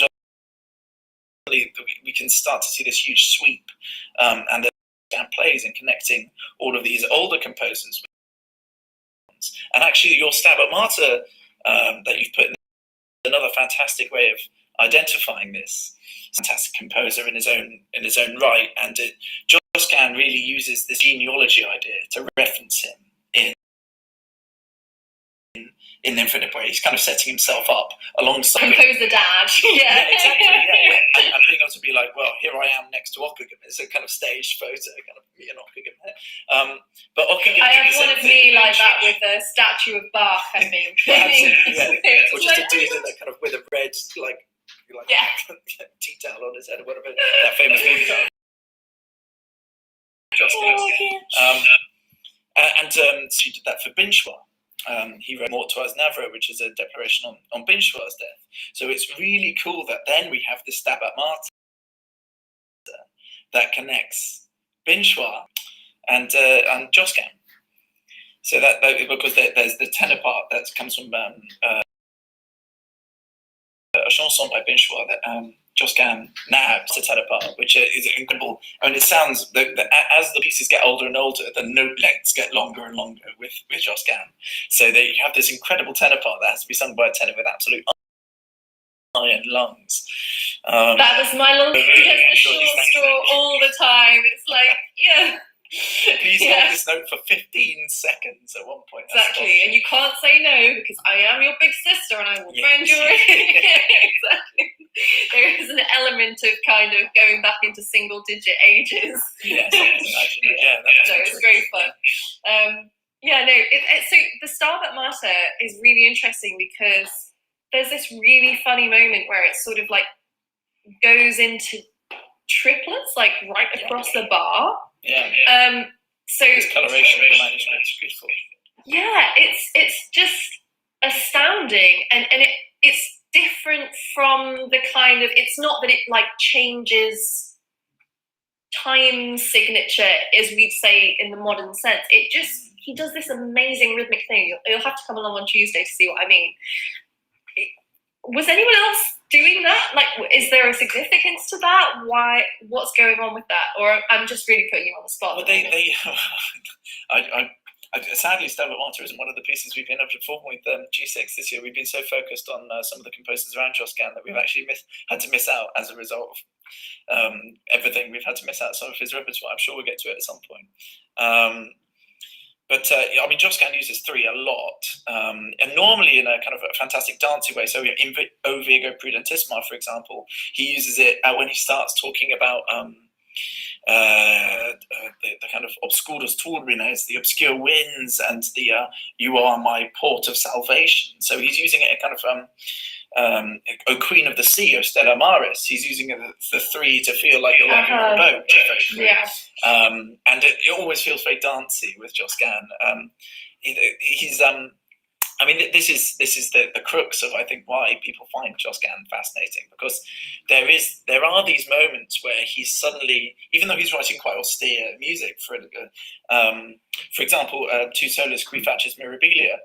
we can start to see this huge sweep, and the plays in connecting all of these older composers. And actually, your Stabat Mater that you've put in another fantastic way of identifying this fantastic composer in his own right. And Josquin really uses this genealogy idea to reference him in Infinite Way. He's kind of setting himself up alongside composer dad. Yeah, exactly. Yeah. And being able to be like, well, here I am next to Ockeghem. It's a kind of staged photo, kind of me and Ockeghem there. But Ockeghem, I have one of me like that with a statue of Bach, I think. Absolutely, yeah. Or just a dude in that kind of with a red tea towel on his head or whatever. That famous movie. She did that for Binchois. He wrote Mortoise Navre, which is a declaration on Binchois' death. So it's really cool that then we have this Stabat Mater that connects Binchois and Josquin. So that because there's the tenor part that comes from a chanson by Binchois that Josquin now to tenor part, which is incredible. And it sounds as the pieces get older and older, the note lengths get longer and longer with Josquin. So you have this incredible tenor part that has to be sung by a tenor with absolute iron lungs. That was my long short straw all the time. It's like, yeah. Please hold this note for 15 seconds at one point. Exactly, and you can't say no because I am your big sister and I will bend your exactly. There is an element of kind of going back into single digit ages. Yes, so it's great fun. So the Stabat Mater is really interesting because there's this really funny moment where it sort of like goes into triplets, like right across the bar. Yeah. So this coloration of the manuscript is beautiful. Yeah, it's just astounding, and it's different from the kind of. It's not that it like changes time signature as we'd say in the modern sense. It just he does this amazing rhythmic thing. You'll have to come along on Tuesday to see what I mean. Was anyone else doing that? Like, is there a significance to that? Why? What's going on with that? Or I'm just really putting you on the spot. Well, sadly, Stabat Mater isn't one of the pieces we've been able to perform with G6 this year. We've been so focused on some of the composers around Josquin that we've actually had to miss out as a result of everything. We've had to miss out some of his repertoire. I'm sure we'll get to it at some point. But Josquin uses 3 a lot, and normally in a kind of a fantastic dancey way. So in O Virgo Prudentissima, for example, he uses it when he starts talking about the kind of obscurus turbines, the obscure winds, and the you are my port of salvation. So he's using it kind of O Queen of the Sea, O Stella Maris. He's using the 3 to feel like you're like on a boat. And it always feels very dancey with Josquin. This is the crux of I think why people find Josquin fascinating, because there are these moments where he's suddenly, even though he's writing quite austere music for example, Tu solis qui faces mirabilia,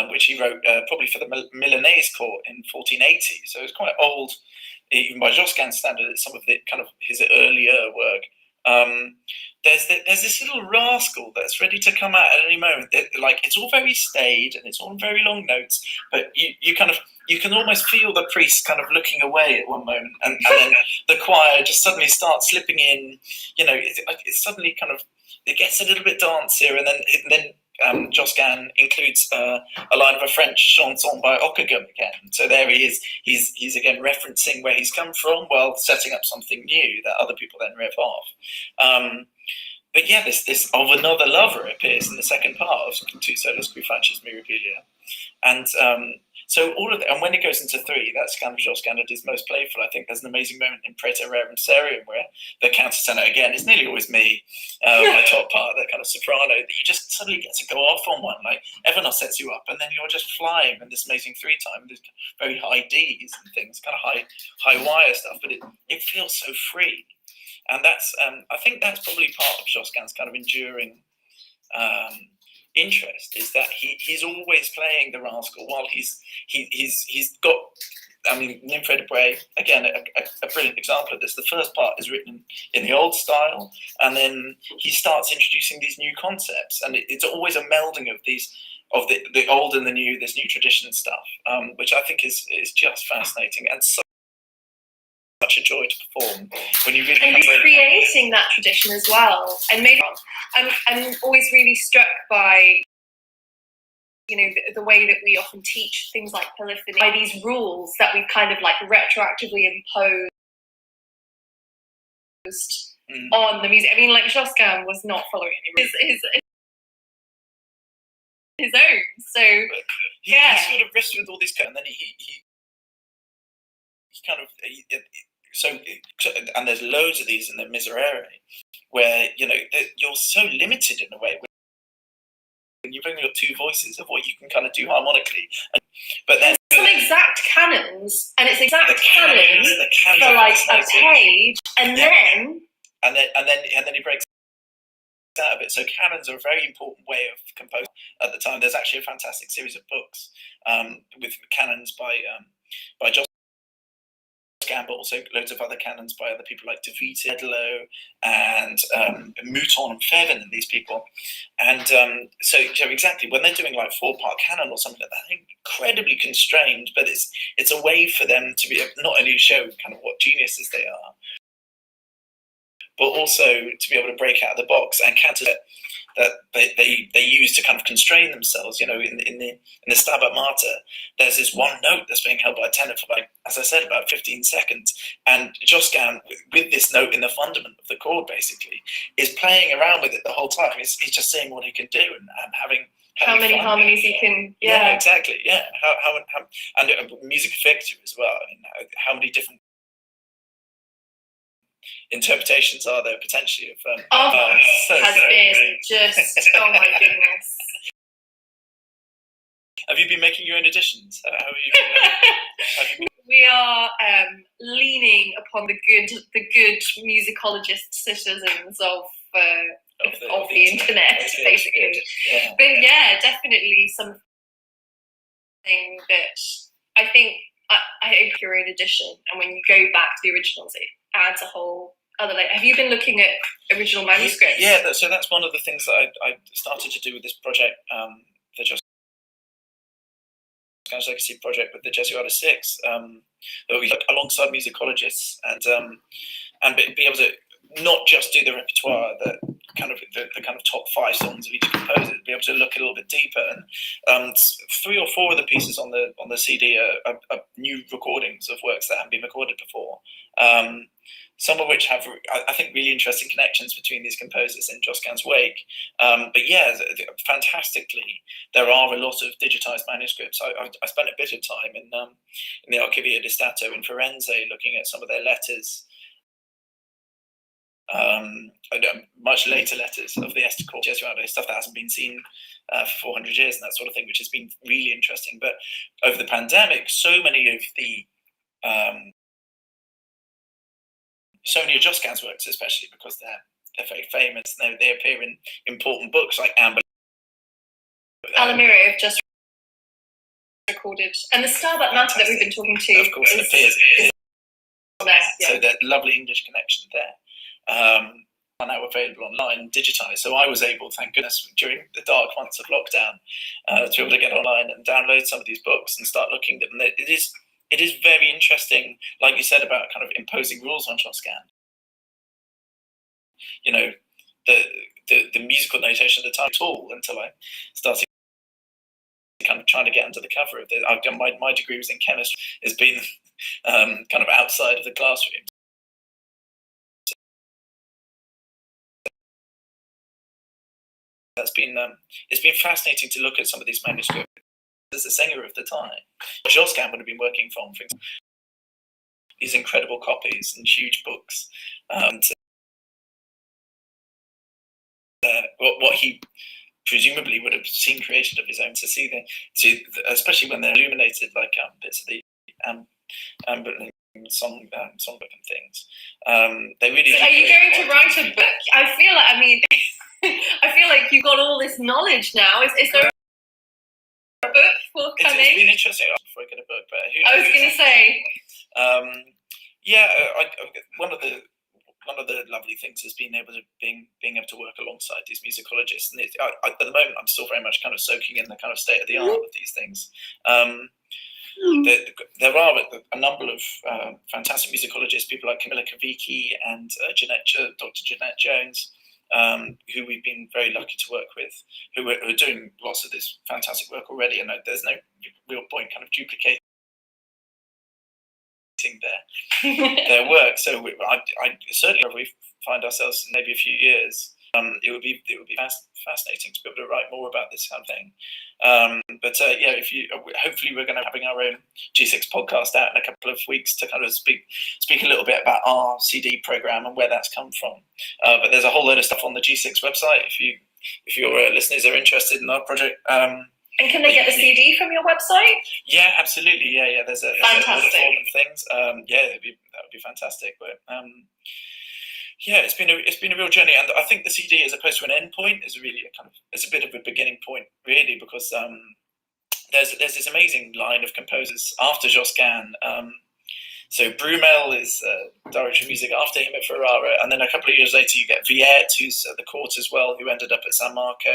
which he wrote probably for the Milanese court in 1480. So it's quite old, even by Josquin standards. Some of the kind of his earlier work. There's this little rascal that's ready to come out at any moment. It's all very staid and it's all very long notes, but you can almost feel the priest kind of looking away at one moment, and then the choir just suddenly starts slipping in. It's suddenly kind of it gets a little bit dancier, and then Josquin includes a line of a French chanson by Ockeghem again. So there he is. He's again referencing where he's come from while setting up something new that other people then riff off. But yeah, this of another lover appears in the second part of Tu solis qui faces mirabilia, and So all of that, and when it goes into 3, that's kind of Josquin at his most playful. I think there's an amazing moment in Praetor Rerum Serium where the countertenor, again, it's nearly always me, my top part, that kind of soprano, that you just suddenly get to go off on one, like Evernote sets you up, and then you're just flying in this amazing 3 time, with very high Ds and things, kind of high wire stuff, but it feels so free. And that's, I think that's probably part of Josquin's kind of enduring interest, is that he's always playing the rascal while he's got. I mean, Nympho de Bray, again, a brilliant example of this. The first part is written in the old style, and then he starts introducing these new concepts, and it's always a melding of these, of the old and the new, this new tradition stuff, which I think is just fascinating and such a joy to perform when you really. And he's creating that tradition as well. And maybe I'm always really struck by, you know, the way that we often teach things like polyphony, by these rules that we've kind of like retroactively imposed on the music. I mean, like Josquin was not following any his own. So he sort of wrestled with all these, and then he kind of and there's loads of these in the Miserere, where you know you're so limited in a way. You've only got 2 voices of what you can kind of do harmonically, but then some exact canons, and it's exact canons for like a page, and then he breaks out of it. So canons are a very important way of composing at the time. There's actually a fantastic series of books with canons by Josquin, but also loads of other canons by other people like De Vita, Edlo, and Mouton and Fevin, and these people. And so exactly, when they're doing like 4-part canon or something like that, they're incredibly constrained, but it's a way for them to be not only show kind of what geniuses they are, but also to be able to break out of the box and counter that they use to kind of constrain themselves. You know, in the Stabat Mater, there's this one note that's being held by a tenor for, like, as I said, about 15 seconds. And Josquin, with this note in the fundament of the chord, basically, is playing around with it the whole time. He's just seeing what he can do and having how many fun. harmonies he can. Yeah, exactly. Yeah, how and music effective as well. I mean, how many different interpretations are there potentially of has been just oh my goodness. Have you been making your own editions? How have you been, We are leaning upon the good musicologist citizens of the internet, basically. Yeah. But yeah, definitely something that I think I hope your own edition, and when you go back to the originals, it adds a whole other layer. Have you been looking at original manuscripts? Yeah, so that's one of the things that I started to do with this project, the Josquin's Legacy project with the Jesuata 6, that we look alongside musicologists and be able to not just do the repertoire, the kind of top 5 songs of each composer, be able to look a little bit deeper. And 3 or 4 of the pieces on the CD are new recordings of works that haven't been recorded before. Some of which have, I think, really interesting connections between these composers in Josquin's wake. But yeah, fantastically, there are a lot of digitized manuscripts. I spent a bit of time in the Archivio di Stato in Firenze looking at some of their letters, much later letters of the Estical Jesuado, stuff that hasn't been seen for 400 years and that sort of thing, which has been really interesting. But over the pandemic, so many of Josquin's works, especially because they're very famous, they appear in important books like Amber. Alamiro have just recorded, and the Stabat Mater that we've been talking to, of course, appears. There, So that lovely English connection there. Are now available online, digitized. So I was able, thank goodness, during the dark months of lockdown, to be able to get online and download some of these books and start looking at them. It is very interesting, like you said, about kind of imposing rules on Josquin. You know, the musical notation at the time at all, until I started kind of trying to get under the cover of it. I've done my degree was in chemistry. It's been kind of outside of the classroom. That's been it's been fascinating to look at some of these manuscripts the singer of the time. Josquin would have been working from, for example, these incredible copies and huge books. What he presumably would have seen created of his own, to see especially when they're illuminated, like bits of the songbook and things. They really. So are you going to write a book? I feel like you've got all this knowledge now. Is there a book forthcoming? It's been interesting before I get a book, but who knows? I was going to say. One of the lovely things is being able to work alongside these musicologists, and at the moment I'm still very much kind of soaking in the kind of state of the art of these things. There are a number of fantastic musicologists, people like Camilla Kavicki and Dr. Jeanette Jones, who we've been very lucky to work with, who are doing lots of this fantastic work already, and there's no real point kind of duplicating their work. So I certainly, if we find ourselves in maybe a few years, it would be fascinating to be able to write more about this kind of thing. Hopefully we're going to be having our own G6 podcast out in a couple of weeks to kind of speak a little bit about our CD program and where that's come from. But there's a whole load of stuff on the G6 website if your listeners are interested in our project. And can they get the CD from your website? Yeah, absolutely. Yeah. There's a form of things. That would be fantastic. But it's been a real journey, and I think the CD, as opposed to an end point, is really it's a bit of a beginning point, really, because there's this amazing line of composers after Josquin. So Brumel is director of music after him at Ferrara, and then a couple of years later you get Viet, who's at the court as well, who ended up at San Marco,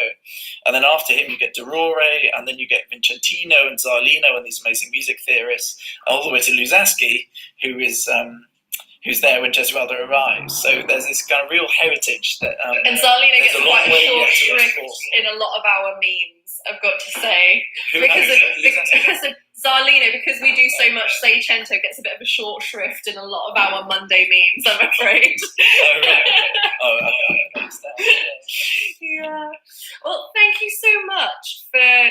and then after him you get De Rore, and then you get Vincentino and Zarlino and these amazing music theorists, all the way to Luzzaschi, who's there when Gesualdo arrives. So there's this kind of real heritage that. And Zarlino gets quite a short shrift in a lot of our memes, I've got to say, because of Zarlino, because we do so much Seicento, gets a bit of a short shrift in a lot of our Monday memes, I'm afraid. Oh, right. I understand. Yeah. Well, thank you so much for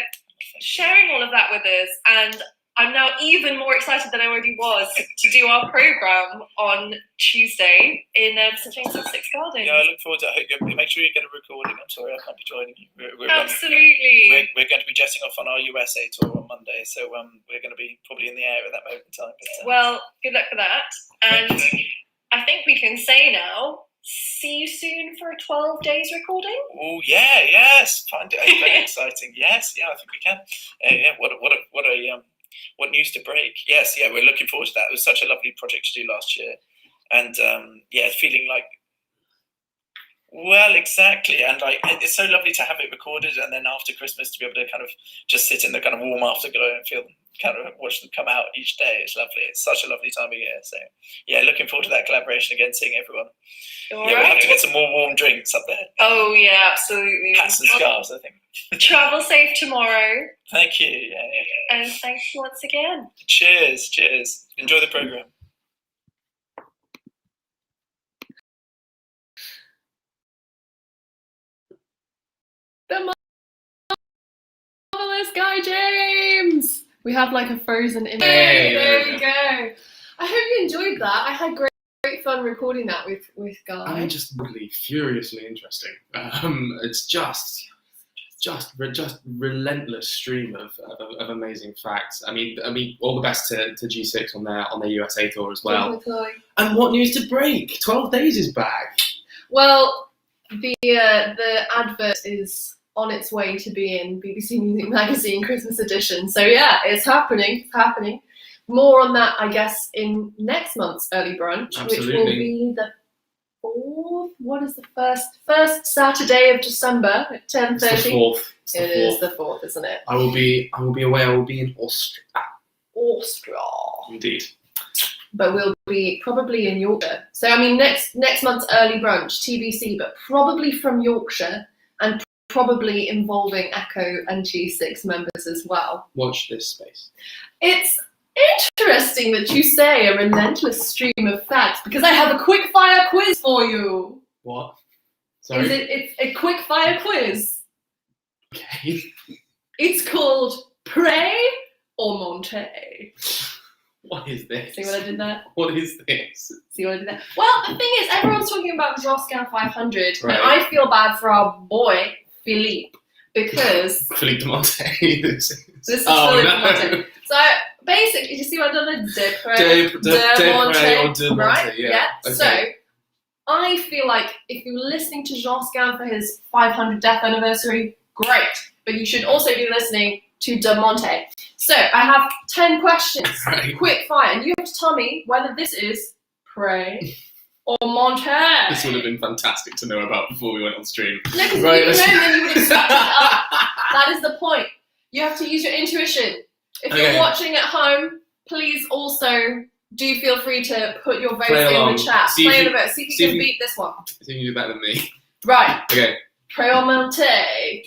sharing all of that with us, and I'm now even more excited than I already was to do our programme on Tuesday in St James's Six Gardens. Yeah, I look forward to it. Make sure you get a recording. I'm sorry I can't be joining you. Absolutely. We're going to be jetting off on our USA tour on Monday, so we're going to be probably in the air at that moment in time. But, well, good luck for that. And I think we can say now, see you soon for a 12 days recording. Oh yeah, yes, very exciting. Yes, yeah, I think we can. What news to break? Yes, yeah, we're looking forward to that. It was such a lovely project to do last year, and feeling like, well, exactly, and it's so lovely to have it recorded, and then after Christmas to be able to kind of just sit in the kind of warm afterglow and watch them come out each day. It's lovely. It's such a lovely time of year. So yeah, looking forward to that collaboration again, seeing everyone. All right. We'll have to get some more warm drinks up there. Oh yeah, absolutely. Hats and scarves, I think. Travel safe tomorrow. Thank you. Yeah. And thank you once again. Cheers. Enjoy the program. The marvelous Guy James. We have like a frozen image. Hey, there we go. I hope you enjoyed that. I had great fun recording that with Guy. I mean, just really furiously interesting. It's just relentless stream of amazing facts. I mean, all the best to G6 on their USA tour as well. Definitely. And what news to break? 12 Days is back. Well, the advert is on its way to be in BBC Music Magazine Christmas edition. So yeah, it's happening. More on that, I guess, in next month's early brunch, Absolutely. Which will be the 4th. What is the first Saturday of December at 10:30? It's the 4th. It is the 4th, isn't it? I will be away. I will be in Austria. Indeed. But we'll be probably in Yorkshire. So I mean, next month's early brunch, TBC, but probably from Yorkshire and probably involving Echo and G6 members as well. Watch this space. It's interesting that you say a relentless stream of facts, because I have a quick fire quiz for you. What? Sorry? It's a quick fire quiz. Okay. It's called Pré or Monte? What is this? See what I did there? What is this? See what I did there? Well, the thing is, everyone's talking about Josquin500, Right. and I feel bad for our boy, Philippe, because Philippe de Monte. this is Oh, Philippe no. Monte. So, basically, you see what I've done there? De Pré or de Monte, right? yeah. Okay. So, I feel like if you're listening to Josquin for his 500th death anniversary, great. But you should also be listening to De Monte. So I have 10 questions, Right. quick fire, and you have to tell me whether this is Pré or Monte. This would have been fantastic to know about before we went on stream. No, because Right, if you let's- know, then you would have sucked it up. That is the point. You have to use your intuition. If Okay. you're watching at home, please also do feel free to put your votes Play in along. the chat. See if Play you- the vote. See if see you if can you- beat this one. I think you do better than me. Right. Okay. Pré or Monte?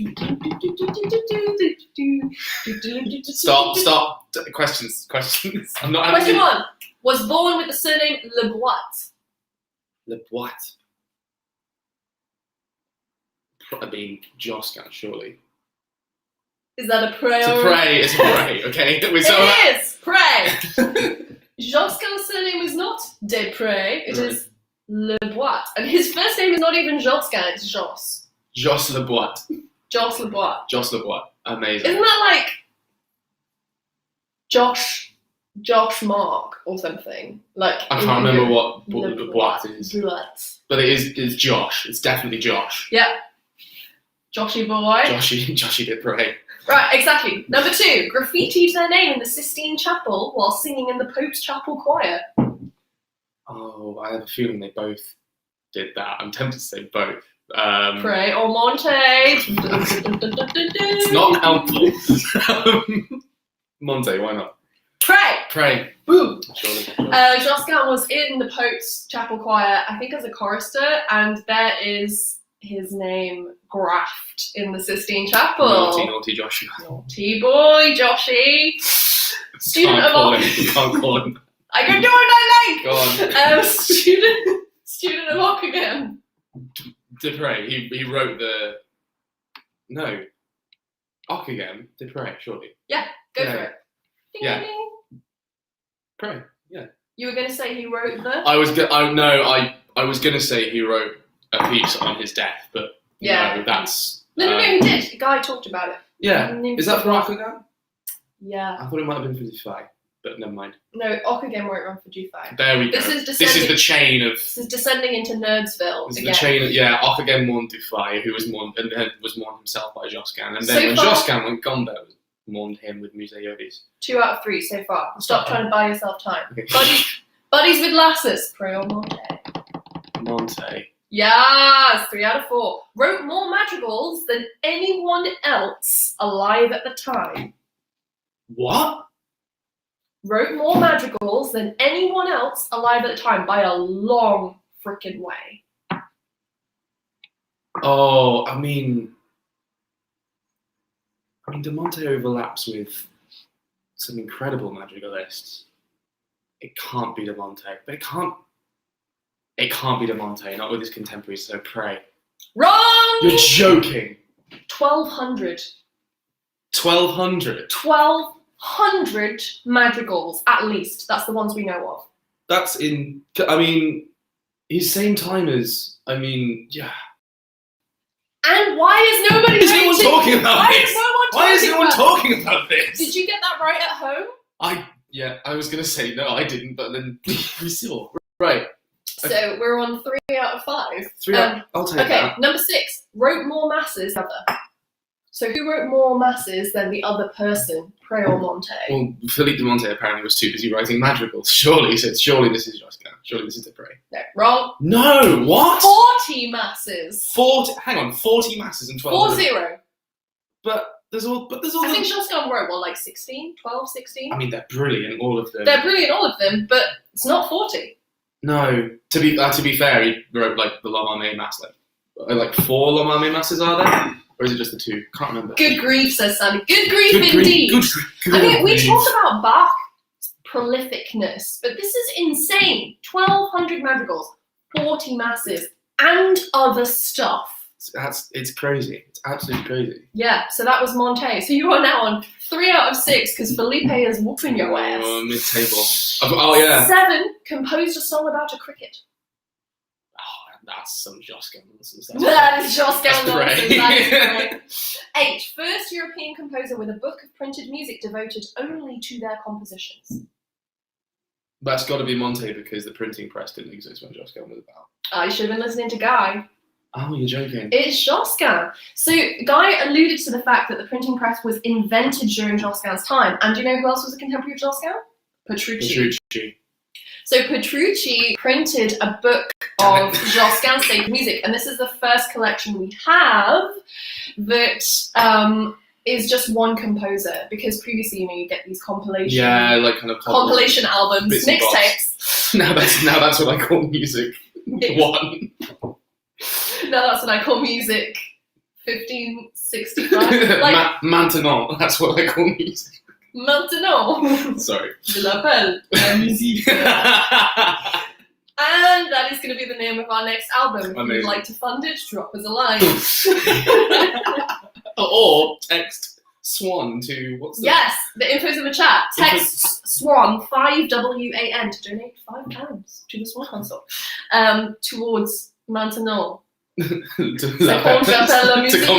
Stop. Questions. I'm not having Question you. 1. Was born with the surname Le Boite. Le what? I mean, Josquin, surely. Is that a Pré It's a or Pré. It's a Pré. Okay. It is Pré. Josquin's surname is not De Pré. It is Le Boite, and his first name is not even Josquin. It's Jos. Jos Le Boite. Jos Le Boite. Jos Le Boite. Amazing. Isn't that like Josh Mark or something? Like I can't remember what Le Le Boite is, Boite. but it's Josh. It's definitely Josh. Yeah. Joshy boy. Joshy de Pré. Right, exactly. Number 2, graffitied their name in the Sistine Chapel while singing in the Pope's Chapel choir. Oh, I have a feeling they both did that. I'm tempted to say both. Pré or Monte? It's not helpful. Monte, why not? Pré. Pré. Boom. Surely. Josquin was in the Pope's Chapel choir, I think as a chorister, and there is his name graphed in the Sistine Chapel. Naughty Joshua. Naughty boy, Joshy. Student Can't of call him. You can't call him. I can do it, Go I on. like. Student of Ockeghem. De Pré. He wrote the. No. Ockeghem. De Pré, surely. Go Yeah. for it. Ding, Yeah. ding, ding. Pré. You were going to say he wrote the. I was gonna say he wrote a piece on his death, but Yeah. no, that's No, he did. A guy talked about it. yeah. Is that for Ockeghem? Yeah. I thought it might have been for Defy, but never mind. No, Ockeghem won't run for G5. There we go. This is This is descending- the chain of. This is descending into Nerdsville This is again. the chain of Ockeghem mourned Defy, who was mourned and then was mourned himself by Josquin, and then So when far- Josquin went Gombe, mourned him with Musée Yovis. 2 out of 3 so far. Stop trying to buy yourself time. Okay. Buddies with lasses. Pré or Monte? Monte. Yes, 3 out of 4. Wrote more madrigals than anyone else alive at the time. What? Wrote more madrigals than anyone else alive at the time by a long frickin' way. Oh, I mean, De Monte overlaps with some incredible madrigalists. It can't be De Monte, but it can't be De Monte, not with his contemporaries, so Pré. Wrong! You're joking. 1,200. 1,200. 1,200 madrigals, at least. That's the ones we know of. That's in, I mean, his same time as, yeah. And why is nobody Why is no one rating- talking about Why this? is no one Why is talking no one about- talking about this? Did you get that right at home? I was going to say, no, I didn't, but then we saw. Right. So we're on 3 out of 5. I'll take Okay, that. number 6. Wrote more masses than the other. So who wrote more masses than the other person? Pré or Monte? Well, Philippe de Monte apparently was too busy writing madrigals. Surely this is Josquin. Surely this is De Pré. No, wrong. No, what? 40 masses. 40 masses and 12. 40. But there's all I the. think Josquin wrote, 16? 12, 16? I mean, they're brilliant, all of them. They're brilliant, all of them, but it's not 40. No, to be fair, he wrote like the L'Homme Mass, like 4 L'Homme Masses are there, or is it just the 2? Can't remember. Good grief, says Sandy. Good grief indeed. Good I mean, we grief. talk about Bach's prolificness, but this is insane. 1,200 madrigals, 40 masses, and other stuff. It's crazy. It's absolutely crazy. Yeah, so that was Monte. So you are now on 3 out of 6 because Felipe is whooping your ass. Mid-table. Oh yeah. 7 composed a song about a cricket. Oh, that's some Josquin nonsense. That is Josquin That's nonsense. great. That is great. 8. First European composer with a book of printed music devoted only to their compositions. That's got to be Monte because the printing press didn't exist when Josquin was about. I should have been listening to Guy. Oh, you're joking. It's Josquin. So Guy alluded to the fact that the printing press was invented during Josquin's time. And do you know who else was a contemporary of Josquin? Petrucci. So Petrucci printed a book of Josquin's sacred music, and this is the first collection we have that is just one composer, because previously, you get these compilation, compilation albums, mixtapes. Now that's what I call music. One. No, that's what I call music. 1565. Like, Maintenant, that's what I call music. Maintenant. Sorry. Je l'appelle la musique. And that is going to be the name of our next album. If you'd like to fund it, drop us a line. Or text Swan to Yes, the info's in the chat. Text Swan 5WAN to donate £5 to the Swan Consort towards Maintenant. To comme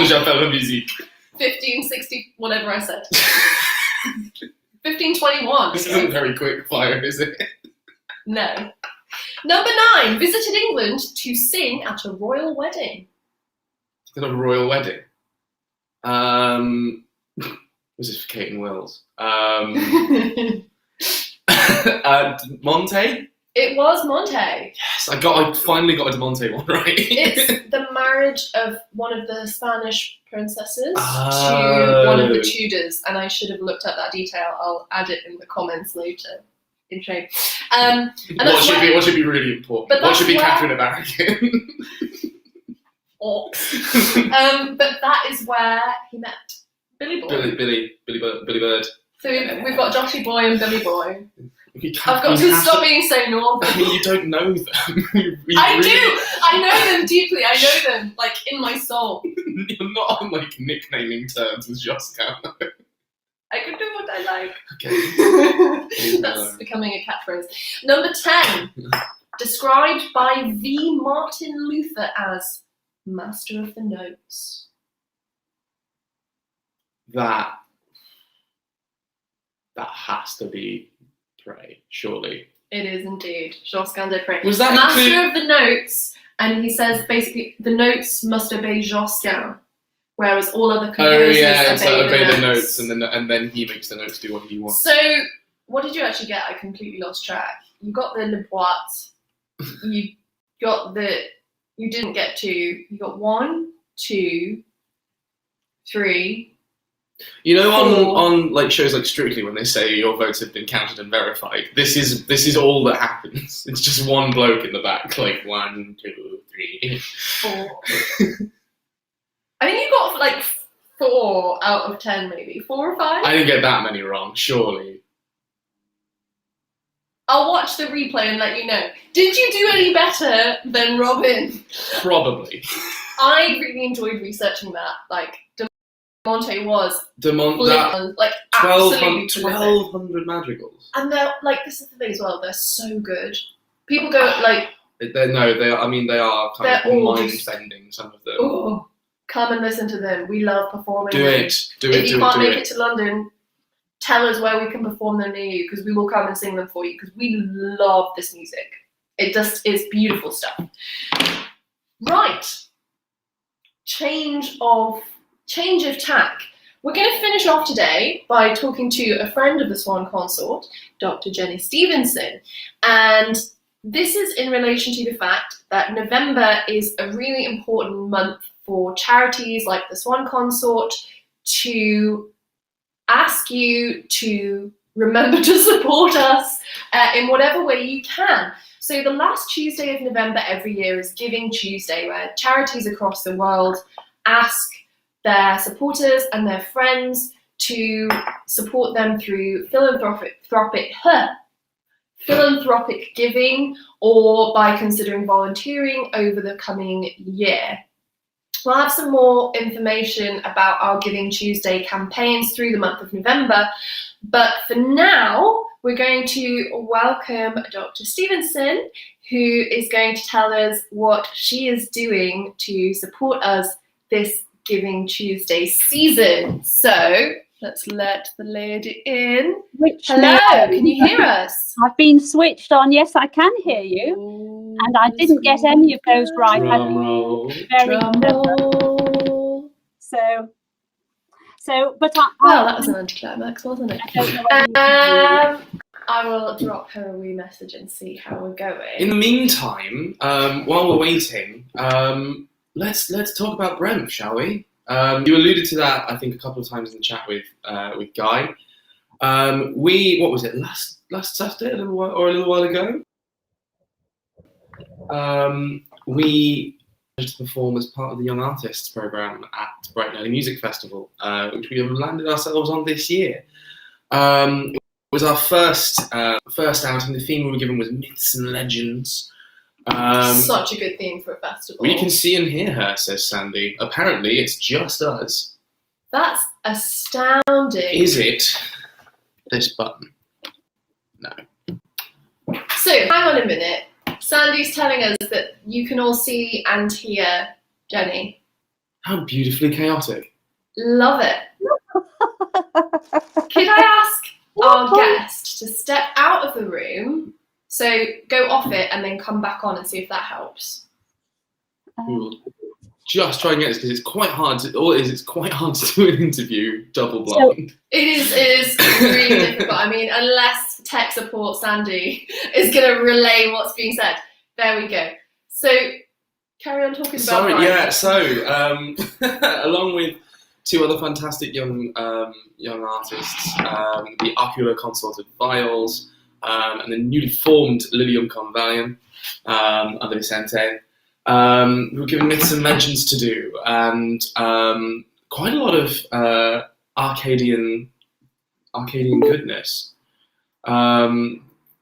j'appelle la musique. 1560, whatever I said. 1521. This isn't very quick fire, is it? No. Number 9, visited England to sing at a royal wedding. At a royal wedding? Was this for Kate and Wills? Monte? It was Monte. Yes, I finally got a Monte one right. It's the marriage of one of the Spanish princesses to one of the Tudors, and I should have looked at that detail. I'll add it in the comments later. In shame. What should be really important? What should be Catherine of Aragon? But that is where he met Billy Boy. Billy Bird. So we've got Joshy Boy and Billy Boy. I've got to stop being so northern. I mean, you don't know them. I do! I know them deeply. I know them, like, in my soul. You're not on, like, nicknaming terms with Josquin. I can do what I like. Okay. That's becoming a catchphrase. Number 10. Described by V. Martin Luther as Master of the Notes. That has to be Pray, surely. It is indeed. Josquin de Prey. Was that Master of the Notes, and he says basically the notes must obey Josquin, whereas all other composers obey the notes. and then he makes the notes do what he wants. So, what did you actually get? I completely lost track. You got the Le Boîte. You didn't get 2. You got 1, 2, 3. You know, on like shows like Strictly, when they say your votes have been counted and verified, this is all that happens. It's just one bloke in the back, like 1, 2, 3, 4. I think you got like 4 out of 10, maybe 4 or 5. I didn't get that many wrong, surely. I'll watch the replay and let you know. Did you do any better than Robin? Probably. I really enjoyed researching that. Like, Monte was like 1,200 madrigals, and they're like, this is the thing as well. They're so good. People go like, they are kind of mind-bending. Some of them. Oh, come and listen to them. We love performing. Do it. If you can't make it to London, tell us where we can perform them near you, because we will come and sing them for you, because we love this music. It just is beautiful stuff. Right. Change of tack. We're going to finish off today by talking to a friend of the Swan Consort, Dr. Jenny Stevenson. And this is in relation to the fact that November is a really important month for charities like the Swan Consort to ask you to remember to support us in whatever way you can. So the last Tuesday of November every year is Giving Tuesday, where charities across the world ask their supporters and their friends to support them through philanthropic giving, or by considering volunteering over the coming year. We'll have some more information about our Giving Tuesday campaigns through the month of November. But for now, we're going to welcome Dr. Stevenson, who is going to tell us what she is doing to support us this Giving Tuesday season. So let's let the lady in. Hello, can you hear us? I've been switched on. Yes, I can hear you. And I didn't get any of those right. Drum roll. Drum roll. But well, that was an anticlimax, wasn't it? I will drop her a wee message and see how we're going. In the meantime, while we're waiting, let's talk about Brent, shall we? You alluded to that, I think, a couple of times in the chat with Guy. What was it, last Saturday, a little while ago? We to perform as part of the Young Artists programme at Brighton Early Music Festival, which we have landed ourselves on this year. It was our first outing. The theme we were given was Myths and Legends. Such a good theme for a festival. We can see and hear her, says Sandy. Apparently, it's just us. That's astounding. Is it this button? No. So, hang on a minute. Sandy's telling us that you can all see and hear Jenny. How beautifully chaotic. Love it. Could I ask our guest to step out of the room, so go off it and then come back on and see if that helps? We will just try and get this because it's quite hard to. All it is, it's quite hard to do an interview double blind. It is really difficult. I mean, unless tech support Sandy is going to relay what's being said. There we go. So carry on talking about. Sorry, Brian. yeah. So along with two other fantastic young artists, the Swan Consort of Viols, and the newly formed Lilium Convalium under Vicente. We were given Myths and Legends to do, and quite a lot of Arcadian goodness.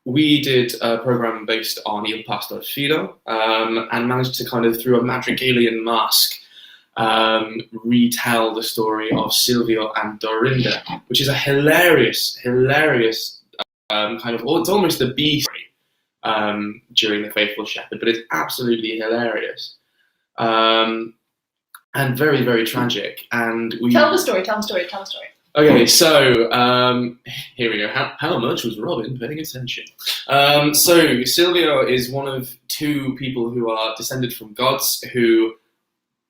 We did a program based on Il Pastor Fido, and managed to kind of, through a madrigalian mask, retell the story of Silvio and Dorinda, which is a hilarious kind of, it's almost the B story during The Faithful Shepherd, but it's absolutely hilarious and very, very tragic. And we tell the story. Okay, so here we go. How much was Robin paying attention? So Silvio is one of two people who are descended from gods who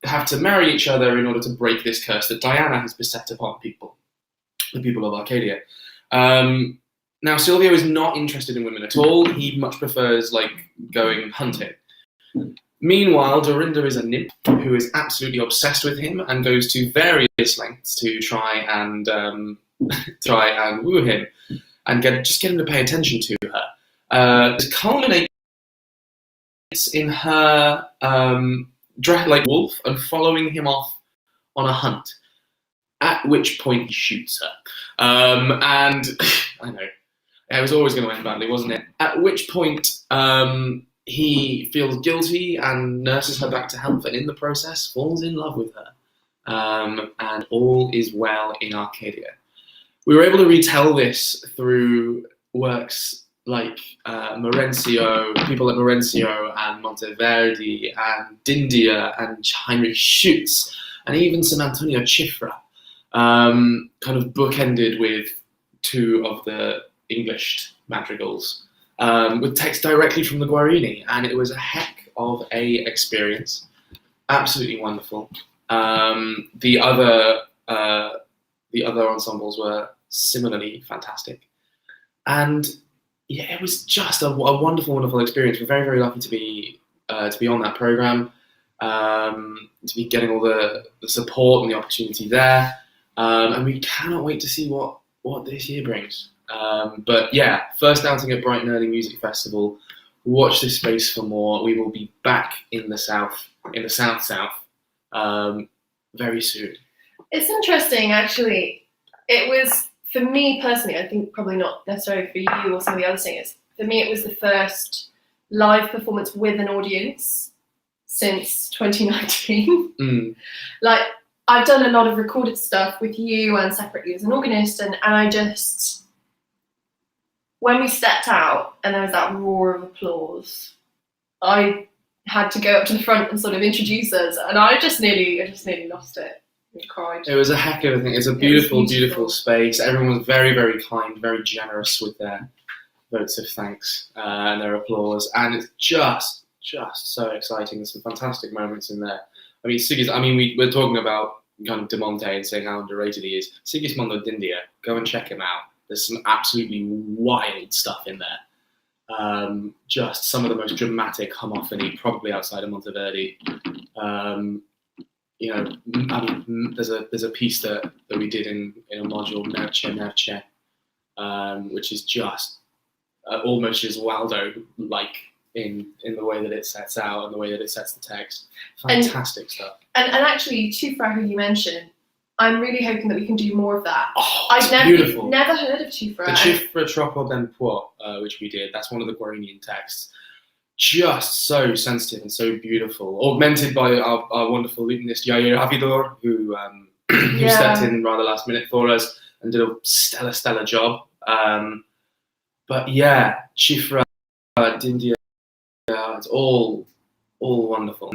have to marry each other in order to break this curse that Diana has beset upon the people of Arcadia. Now, Silvio is not interested in women at all. He much prefers, going hunting. Meanwhile, Dorinda is a nymph who is absolutely obsessed with him and goes to various lengths to try and woo him and get him to pay attention to her. It culminates in her dressed like a wolf and following him off on a hunt, at which point he shoots her. And I know, it was always going to end badly, wasn't it? At which point he feels guilty and nurses her back to health, and in the process falls in love with her. And all is well in Arcadia. We were able to retell this through works like Morencio, people like Morencio and Monteverdi and Dindia and Heinrich Schütz, and even some Antonio Cifra, kind of bookended with two of the English madrigals, with text directly from the Guarini, and it was a heck of a experience. Absolutely wonderful. The other ensembles were similarly fantastic, and yeah, it was just a wonderful, wonderful experience. We're very, very lucky to be on that program, to be getting all the support and the opportunity there, and we cannot wait to see what this year brings. But yeah, first outing at Brighton Early Music Festival. Watch this space for more. We will be back in the south, very soon. It's interesting, actually. It was, for me personally, I think probably not necessarily for you or some of the other singers, for me it was the first live performance with an audience. since 2019. Mm. Like, I've done a lot of recorded stuff with you and separately as an organist, and I just, when we stepped out and there was that roar of applause, I had to go up to the front and sort of introduce us, and I just nearly lost it. I cried. It was a heck of a thing. It's a beautiful space. Everyone was very, very kind, very generous with their votes of thanks and their applause, and it's just so exciting. There's some fantastic moments in there. I mean, we're talking about kind of de Monte and saying how underrated he is. Sigismondo d'India, go and check him out. There's some absolutely wild stuff in there. Just some of the most dramatic homophony, probably outside of Monteverdi. You know, I mean, there's a piece that we did in a module, Merce, which is just almost as Waldo-like in the way that it sets out and the way that it sets the text. Fantastic stuff. And actually, Chufra, who you mentioned, I'm really hoping that we can do more of that. Oh, I've beautiful. never heard of Chufra. The Chufra Troppo ben Può, which we did, that's one of the Guaranian texts. Just so sensitive and so beautiful, augmented by our wonderful lutenist Yair Avidor, who stepped in rather last minute for us and did a stellar job. But yeah, Chifra, d'India, it's all wonderful.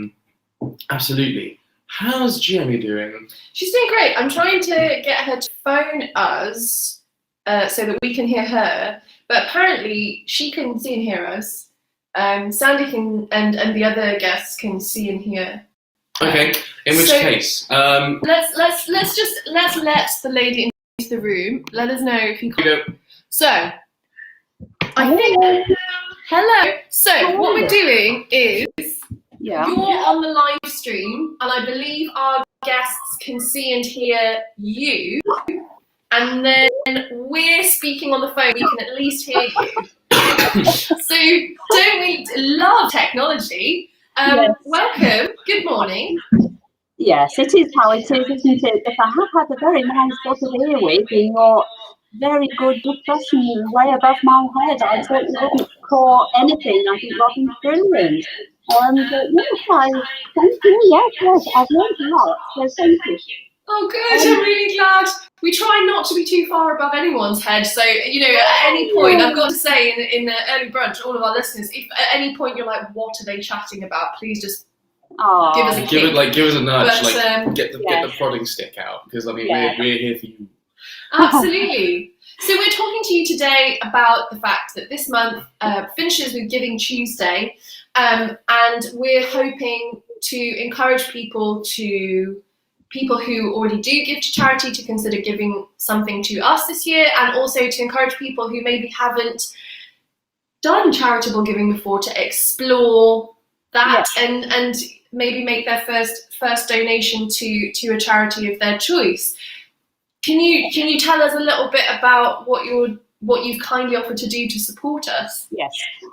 Absolutely. How's Jenny doing? She's doing great. I'm trying to get her to phone us so that we can hear her, but apparently she can see and hear us. Sandy can, and the other guests can see and hear. Okay. In which case, let's let the lady into the room. Let us know if you can. So, I think. Hello. So what we're doing is you're on the live stream, and I believe our guests can see and hear you, and then we're speaking on the phone. We can at least hear you. So don't we love technology? Yes. Welcome. Good morning. Yes, it is how it is, isn't it? But I have had a very nice sort of earwig in your very good discussion way above my head. I certainly wouldn't call anything. I think Robin's brilliant. And yes, thank you. Yes, I've learned a lot. So thank you. Oh, good. I'm really glad. We try not to be too far above anyone's head. So, at any point, I've got to say in the early brunch, all of our listeners, if at any point you're like, what are they chatting about? Please just give us a kick. Give us a nudge. But, get the prodding stick out, because I mean we're here for you. Absolutely. So we're talking to you today about the fact that this month finishes with Giving Tuesday, and we're hoping to encourage people who already do give to charity to consider giving something to us this year, and also to encourage people who maybe haven't done charitable giving before to explore that and maybe make their first donation to a charity of their choice. Can you tell us a little bit about what you've kindly offered to do to support us? Yes.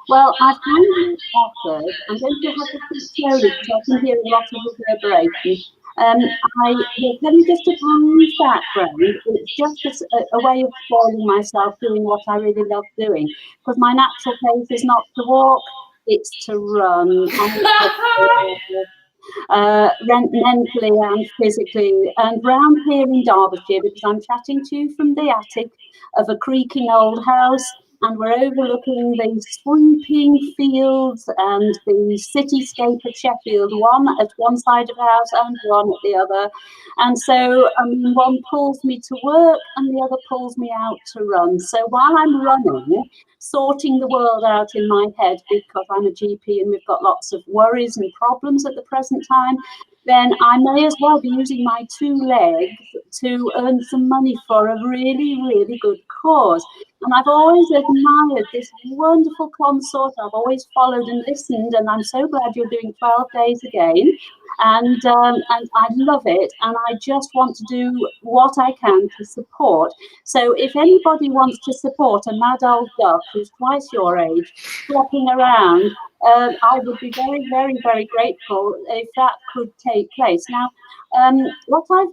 Well, I've kindly offered. I'm going to have to speak slowly because I can hear a lot of reverberation. I will tell you just a tiny background. It's just a way of spoiling myself doing what I really love doing, because my natural pace is not to walk, it's to run. Mentally and physically, and round here in Derbyshire, because I'm chatting to you from the attic of a creaking old house, and we're overlooking the sweeping fields and the cityscape of Sheffield, one at one side of the house and one at the other. And so one pulls me to work and the other pulls me out to run. So while I'm running, sorting the world out in my head, because I'm a GP and we've got lots of worries and problems at the present time, then I may as well be using my two legs to earn some money for a really, really good cause. And I've always admired this wonderful consort. I've always followed and listened, and I'm so glad you're doing 12 days again. And I love it, and I just want to do what I can to support. So if anybody wants to support a mad old duck who's twice your age, flopping around, I would be very, very, very grateful if that could take place. Now, what I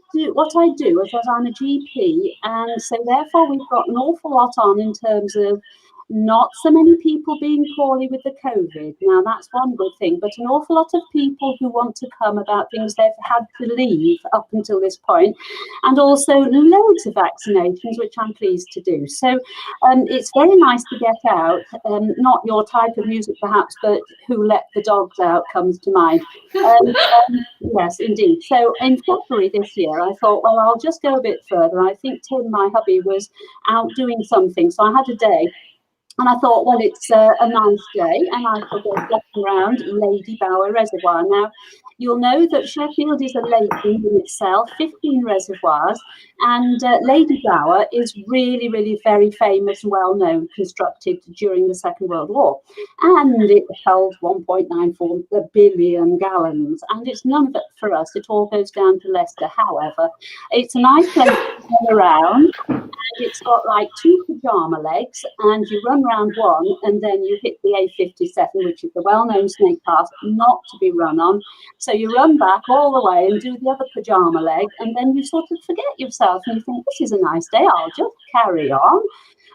do is that I'm a GP, and so therefore we've got an awful lot on in terms of Not so many people being poorly with the COVID. Now, that's one good thing, but an awful lot of people who want to come about things they've had to leave up until this point, and also loads of vaccinations, which I'm pleased to do. So it's very nice to get out. Not your type of music, perhaps, but Who Let the Dogs Out comes to mind. Yes, indeed. So in February this year, I thought, well, I'll just go a bit further. I think Tim, my hubby, was out doing something, so I had a day. And I thought, well, it's a nice day, and I shall go flying around Lady Bower Reservoir. Now, you'll know that Sheffield is a lake in itself, 15 reservoirs, and Lady Bower is really, really very famous and well known, constructed during the Second World War. And it held 1.94 billion gallons, and it's none of it for us. It all goes down to Leicester. However, it's a nice place to run around. It's got like 2 pajama legs, and you run round one, and then you hit the A57, which is the well-known snake path, not to be run on. So you run back all the way and do the other pajama leg, and then you sort of forget yourself, and you think, this is a nice day, I'll just carry on.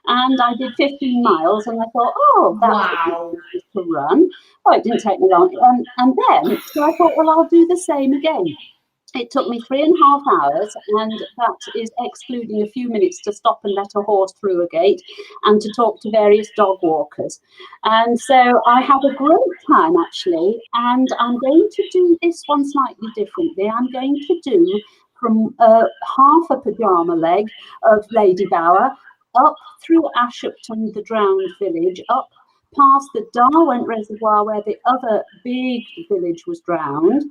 And I did 15 miles, and I thought, oh, that's wow. to run. Oh, it didn't take me long. And then, so I thought, well, I'll do the same again. It took me 3.5 hours, and that is excluding a few minutes to stop and let a horse through a gate and to talk to various dog walkers. And so I had a great time, actually, and I'm going to do this one slightly differently. I'm going to do from half a pajama leg of Lady Bower up through Ashupton, the drowned village, up past the Derwent Reservoir where the other big village was drowned,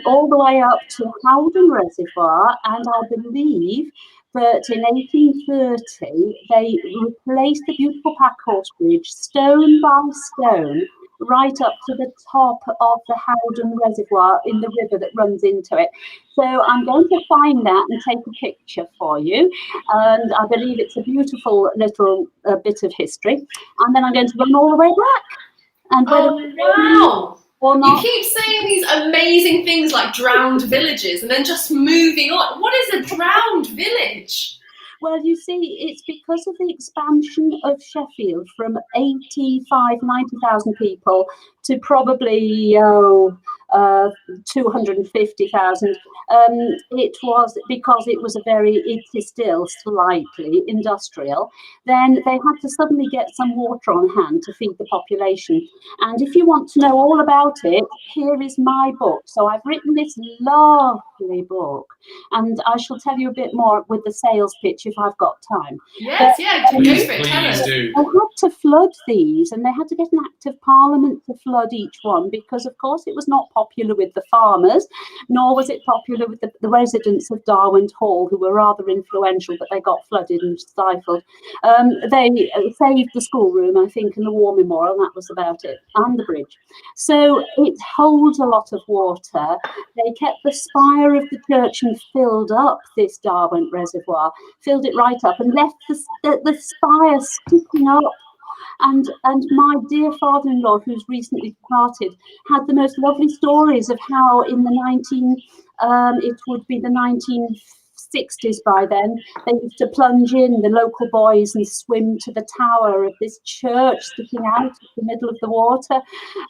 all the way up to Howden Reservoir, and I believe that in 1830 they replaced the beautiful Packhorse Bridge stone by stone right up to the top of the Howden Reservoir in the river that runs into it. So I'm going to find that and take a picture for you. And I believe it's a beautiful little bit of history. And then I'm going to run all the way back. And whether wow. Or not. You keep saying these amazing things like drowned villages and then just moving on. What is a drowned village? Well, you see, it's because of the expansion of Sheffield from 90,000 people to probably 250,000. It was because it was it is still slightly industrial. Then they had to suddenly get some water on hand to feed the population. And if you want to know all about it, here is my book. So I've written this lovely book, and I shall tell you a bit more with the sales pitch if I've got time. Yes, please do. They had to flood these, and they had to get an act of parliament to flood each one because, of course, it was not popular with the farmers, nor was it popular with the residents of Derwent Hall, who were rather influential, but they got flooded and stifled. They saved the schoolroom, I think, and the War Memorial, and that was about it, and the bridge. So it holds a lot of water. They kept the spire of the church and filled up this Derwent Reservoir, filled it right up, and left the spire sticking up. And my dear father-in-law, who's recently departed, had the most lovely stories of how in the 1960s by then, they used to plunge in, the local boys, and swim to the tower of this church sticking out of the middle of the water.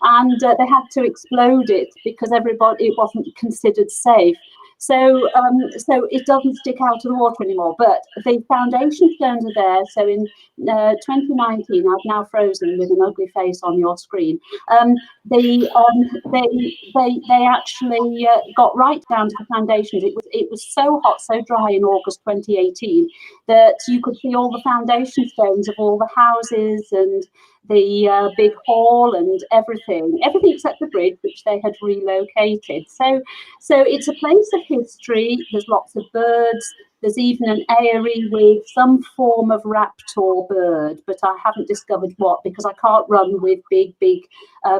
And they had to explode it because it wasn't considered safe. So it doesn't stick out of the water anymore, but the foundation stones are there. So in 2019, I've now frozen with an ugly face on your screen. They actually got right down to the foundations. It was so hot, so dry in August 2018 that you could see all the foundation stones of all the houses and the big hall and everything except the bridge, which they had relocated. So it's a place of history. There's lots of birds. There's even an aerie with some form of raptor bird, but I haven't discovered what, because I can't run with big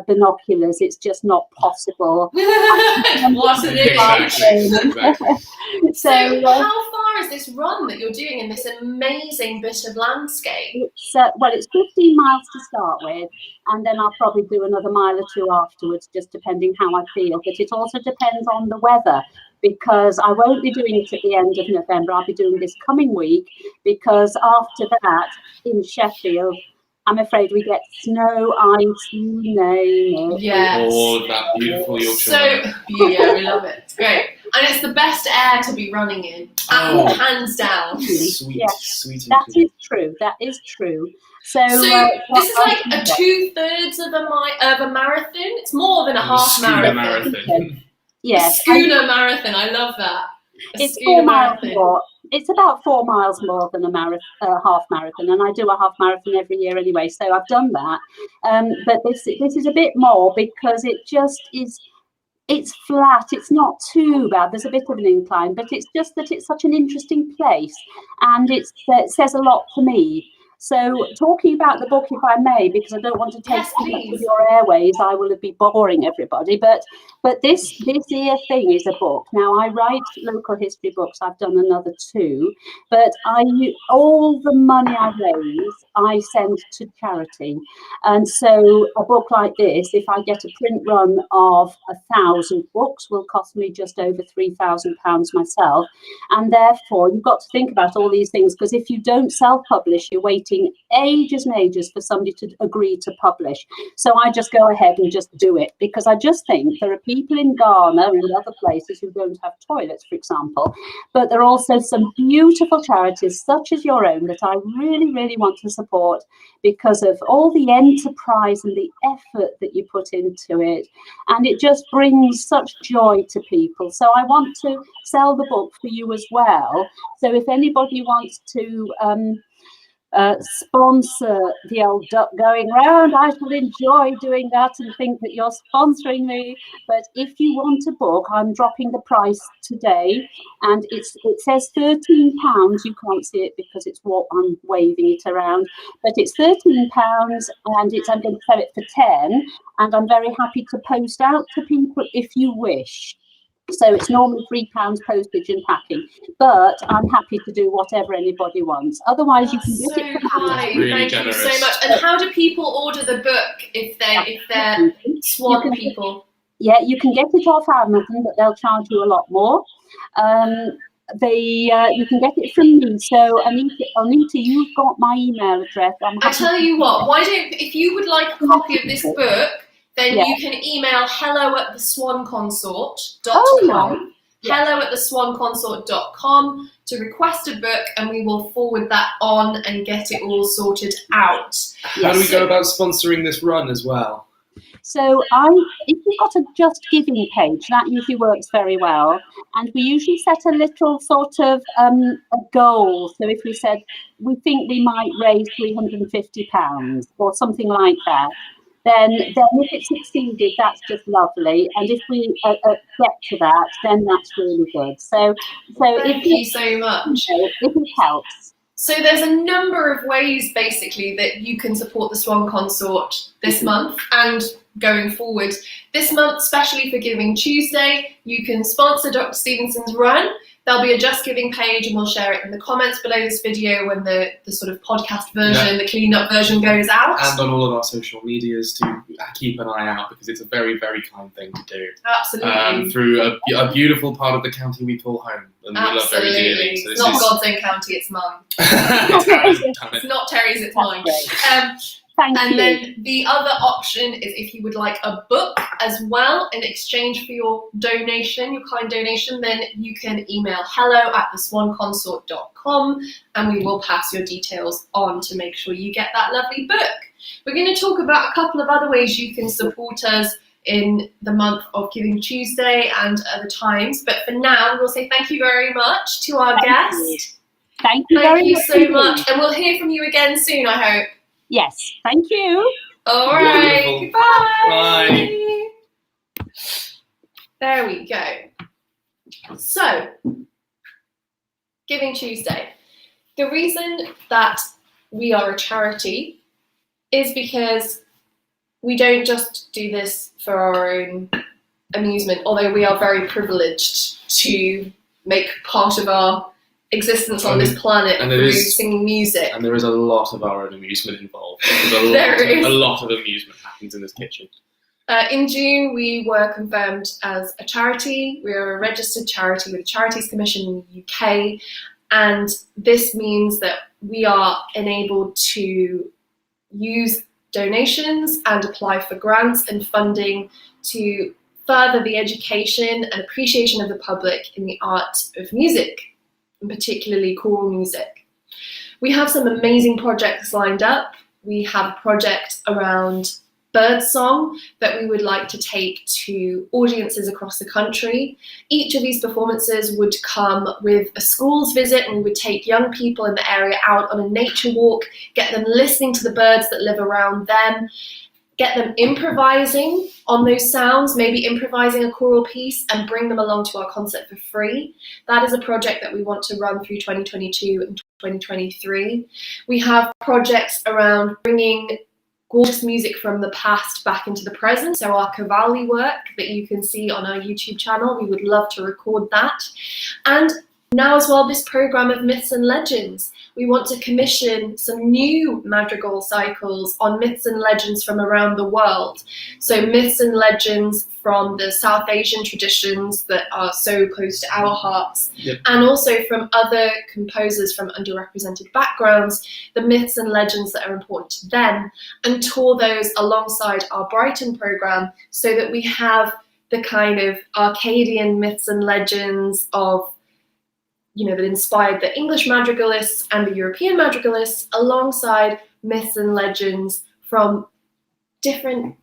binoculars. It's just not possible. What an Exactly. So how far is this run that you're doing in this amazing bit of landscape? It's 15 miles to start with, and then I'll probably do another mile or two afterwards, just depending how I feel. But it also depends on the weather, because I won't be doing it at the end of November. I'll be doing this coming week, because after that in Sheffield, I'm afraid we get snow, ice, you name it. Yes. All of that beautiful Yorkshire So, weather. yeah, we love it. It's great. And it's the best air to be running in. Oh. Hands down. Sweet, Yes. sweet and That clean. is true. That is true. So, So this is I like think a 2/3 of a marathon. It's more than a half Schooner marathon. marathon. yes, A schooner marathon. I love that. it's Schooner 4 miles marathon. more. It's about 4 miles more than a half marathon, and I do a half marathon every year anyway, so I've done that. But this is a bit more because it just is. It's flat. It's not too bad. There's a bit of an incline, but it's just that it's such an interesting place, and it says a lot to me. So, talking about the book, if I may, because I don't want to take Yes, too much of please. your airways, I will be boring everybody. But this here thing is a book. Now, I write local history books. I've done another 2, but all the money I raise, I send to charity. And so, a book like this, if I get a print run of 1,000 books, will cost me just over £3,000 myself. And therefore, you've got to think about all these things, because if you don't self-publish, you're waiting ages and ages for somebody to agree to publish. So I just go ahead and just do it, because I just think there are people in Ghana and other places who don't have toilets, for example, but there are also some beautiful charities such as your own that I really, really want to support because of all the enterprise and the effort that you put into it. And it just brings such joy to people. So I want to sell the book for you as well. So if anybody wants to sponsor the old duck going round, I shall enjoy doing that and think that you're sponsoring me. But if you want a book, I'm dropping the price today, and it says £13. You can't see it because it's what I'm waving it around, but it's £13, and I'm going to sell it for 10, and I'm very happy to post out to people if you wish. So it's normally £3 postage and packing, but I'm happy to do whatever anybody wants. Otherwise, you can That's get it so from kind. Amazon. Really Thank generous. you so much. And how do people order the book if they're Swan people? Yeah, you can get it off Amazon, but they'll charge you a lot more. You can get it from me. So Anita, you've got my email address. I tell you what, if you would like a copy of this book, then Yeah. you can email hello@theswanconsort.com. Oh, right. Yes. hello@theswanconsort.com to request a book, and we will forward that on and get it all sorted out. How do we go about sponsoring this run as well? So if you've got a Just Giving page, that usually works very well. And we usually set a little sort of a goal. So if we said, we think we might raise £350 or something like that, then if it's exceeded, that's just lovely. And if we get to that, then that's really good. So Thank you so much. If it helps. So there's a number of ways, basically, that you can support the Swan Consort this month and going forward. This month, especially for Giving Tuesday, you can sponsor Dr. Stevenson's run. There'll be a Just Giving page, and we'll share it in the comments below this video when the sort of podcast version, the cleaned up version goes out. And on all of our social medias to keep an eye out, because it's a very, very kind thing to do. Absolutely. Through a beautiful part of the county we call home, and we love very dearly. So It's not God's own county, it's mine. It's not Terry's, it's mine. Thank you. And then the other option is if you would like a book as well in exchange for your donation, your kind donation, then you can email hello@theswanconsort.com, and we will pass your details on to make sure you get that lovely book. We're going to talk about a couple of other ways you can support us in the month of Giving Tuesday and other times, but for now we'll say thank you very much to our guest. Thank you Thank you so much, and we'll hear from you again soon, I hope. Yes, thank you. All right, Wonderful. goodbye. Bye. There we go. So, Giving Tuesday. The reason that we are a charity is because we don't just do this for our own amusement, although we are very privileged to make part of our existence on this planet through singing music. And there is a lot of our own amusement involved. A lot of amusement happens in this kitchen. In June, we were confirmed as a charity. We are a registered charity with the Charities Commission in the UK, and this means that we are enabled to use donations and apply for grants and funding to further the education and appreciation of the public in the art of music, and particularly choral music. We have some amazing projects lined up. We have a project around birdsong that we would like to take to audiences across the country. Each of these performances would come with a schools visit, and we would take young people in the area out on a nature walk, get them listening to the birds that live around them, get them improvising on those sounds, maybe improvising a choral piece, and bring them along to our concert for free. That is a project that we want to run through 2022 and 2023. We have projects around bringing gorgeous music from the past back into the present. So our Cavalli work that you can see on our YouTube channel, we would love to record that. And now as well, this program of myths and legends. We want to commission some new madrigal cycles on myths and legends from around the world. So myths and legends from the South Asian traditions that are so close to our hearts, Yep. and also from other composers from underrepresented backgrounds, the myths and legends that are important to them, and tour those alongside our Brighton program so that we have the kind of Arcadian myths and legends of, that inspired the English madrigalists and the European madrigalists, alongside myths and legends from different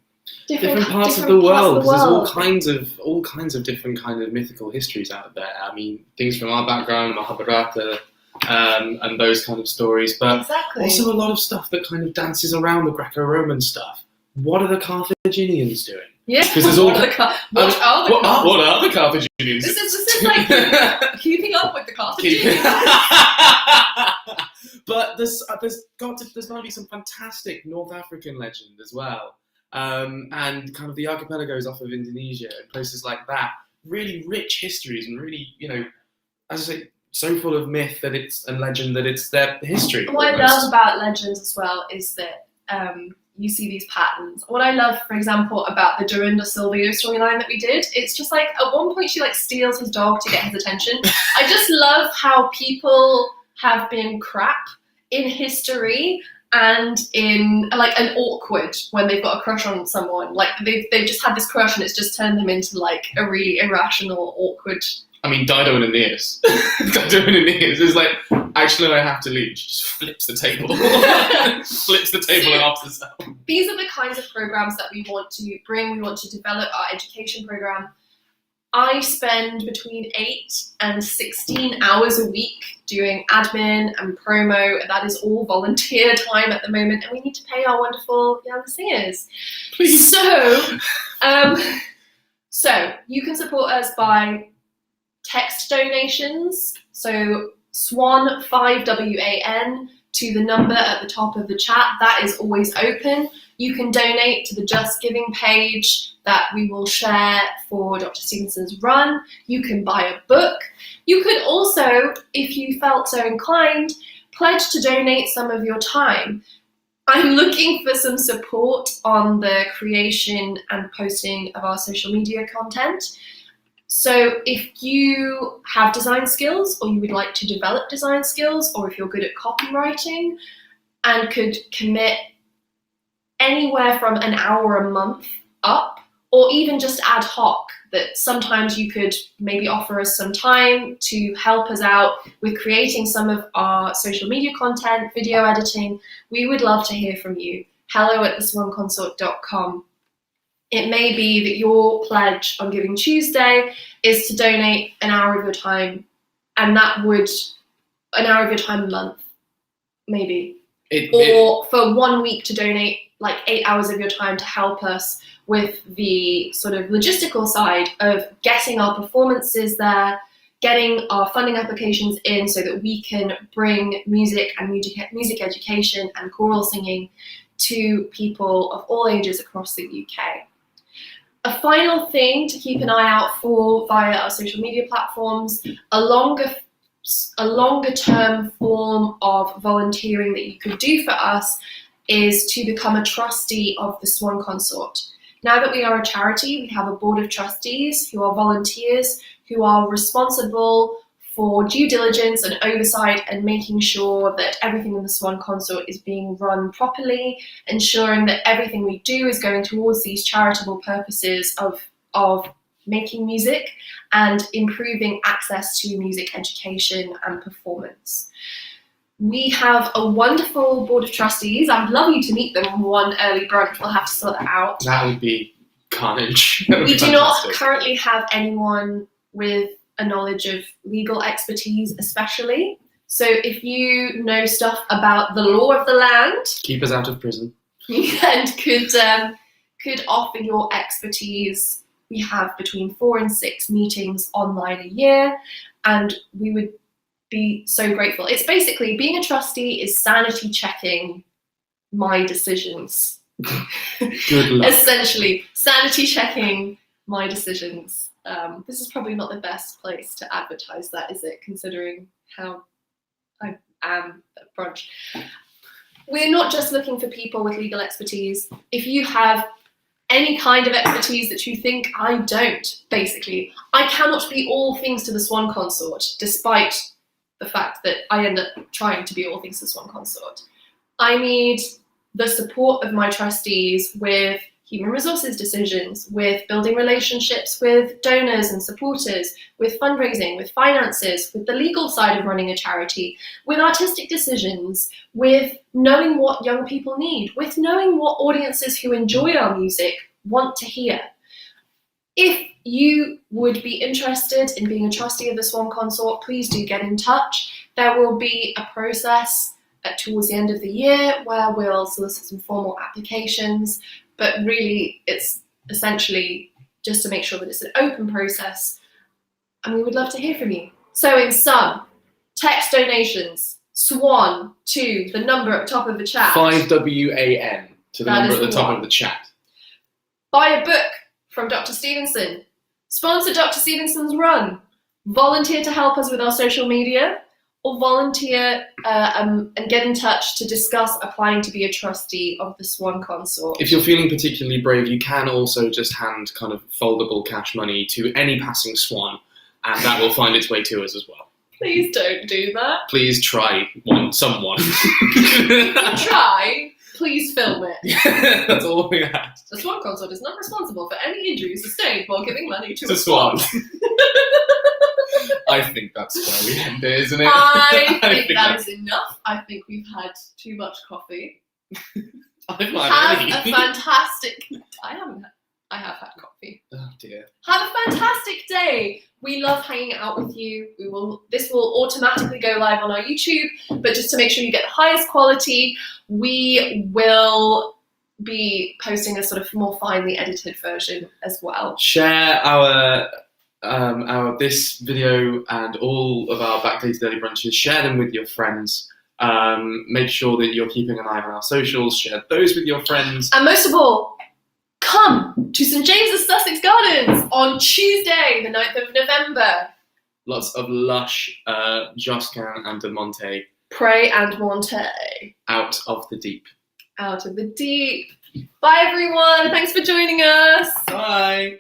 parts of the world. Because there's all kinds of different kind of mythical histories out there. I mean, things from our background, Mahabharata, and those kind of stories, but Exactly. also a lot of stuff that kind of dances around the Greco-Roman stuff. What are the Carthaginians doing? Yeah. 'Cause there's all what are the Carthaginians? This is like keeping up with the Carthaginians. But there's got to be some fantastic North African legend as well, and kind of the archipelagos off of Indonesia and places like that. Really rich histories and really, as I say, so full of myth and legend that it's their history. What I almost. love about legends as well is that you see these patterns. What I love, for example, about the Dorinda Silvio storyline that we did, it's just like at one point she steals his dog to get his attention. I just love how people have been crap in history and in an awkward when they've got a crush on someone. Like they've just had this crush and it's just turned them into a really irrational, awkward. I mean, Dido and Aeneas. Dido and Aeneas is like, actually, I have to leave. She just flips the table. Flips the table and opts herself. These are the kinds of programs that we want to bring. We want to develop our education program. I spend between 8 and 16 hours a week doing admin and promo, and that is all volunteer time at the moment, and we need to pay our wonderful young singers. Please. So you can support us by text donations, so Swan500 to the number at the top of the chat. That is always open. You can donate to the Just Giving page that we will share for Dr. Stevenson's run. You can buy a book. You could also, if you felt so inclined, pledge to donate some of your time. I'm looking for some support on the creation and posting of our social media content. So if you have design skills, or you would like to develop design skills, or if you're good at copywriting and could commit anywhere from an hour a month up, or even just ad hoc, that sometimes you could maybe offer us some time to help us out with creating some of our social media content, video editing, we would love to hear from you. hello@theswanconsort.com. It may be that your pledge on Giving Tuesday is to donate an hour of your time, and that would, an hour of your time a month, maybe. Or for 1 week to donate 8 hours of your time to help us with the sort of logistical side of getting our performances there, getting our funding applications in so that we can bring music and music education and choral singing to people of all ages across the UK. A final thing to keep an eye out for via our social media platforms, a longer term form of volunteering that you could do for us is to become a trustee of the Swan Consort. Now that we are a charity, we have a board of trustees who are volunteers who are responsible for due diligence and oversight and making sure that everything in the Swan Consort is being run properly, ensuring that everything we do is going towards these charitable purposes of making music and improving access to music education and performance. We have a wonderful board of trustees. I'd love you to meet them on one early brunch. We'll have to sort that out. That would be carnage. We do not currently have anyone with a knowledge of legal expertise, especially. So if you know stuff about the law of the land, keep us out of prison, and could offer your expertise, we have between 4 and 6 meetings online a year, and we would be so grateful. It's basically, being a trustee is sanity checking my decisions. Good luck. Essentially, sanity checking my decisions. This is probably not the best place to advertise that, is it, considering how I am at brunch. We're not just looking for people with legal expertise. If you have any kind of expertise that you think I don't, basically, I cannot be all things to the Swan Consort, despite the fact that I end up trying to be all things to the Swan Consort. I need the support of my trustees with human resources decisions, with building relationships with donors and supporters, with fundraising, with finances, with the legal side of running a charity, with artistic decisions, with knowing what young people need, with knowing what audiences who enjoy our music want to hear. If you would be interested in being a trustee of the Swan Consort, please do get in touch. There will be a process towards the end of the year where we'll solicit some formal applications, but really it's essentially just to make sure that it's an open process, and we would love to hear from you. So in sum, text donations, SWAN to the number at the top of the chat. 5WAN to the number at the top of the chat. Buy a book from Dr. Stevenson. Sponsor Dr. Stevenson's run. Volunteer to help us with our social media, or volunteer and get in touch to discuss applying to be a trustee of the Swan Consort. If you're feeling particularly brave, you can also just hand kind of foldable cash money to any passing swan, and that will find its way to us as well. Please don't do that. Please try someone. Try. Please film it. That's all we had. The Swan Consort is not responsible for any injuries sustained while giving money to To a swan. I think that's where we end it, isn't it? I think that is enough. I think we've had too much coffee. Have a fantastic... I have had coffee. Oh dear. Have a fantastic day. We love hanging out with you. This will automatically go live on our YouTube, but just to make sure you get the highest quality, we will be posting a sort of more finely edited version as well. Share our this video and all of our backdated early brunches. Share them with your friends. Make sure that you're keeping an eye on our socials. Share those with your friends. And most of all, come to St James's Sussex Gardens on Tuesday, the 9th of November. Lots of lush Josquin and Monte. Pray and Monte. Out of the deep. Out of the deep. Bye everyone. Thanks for joining us. Bye.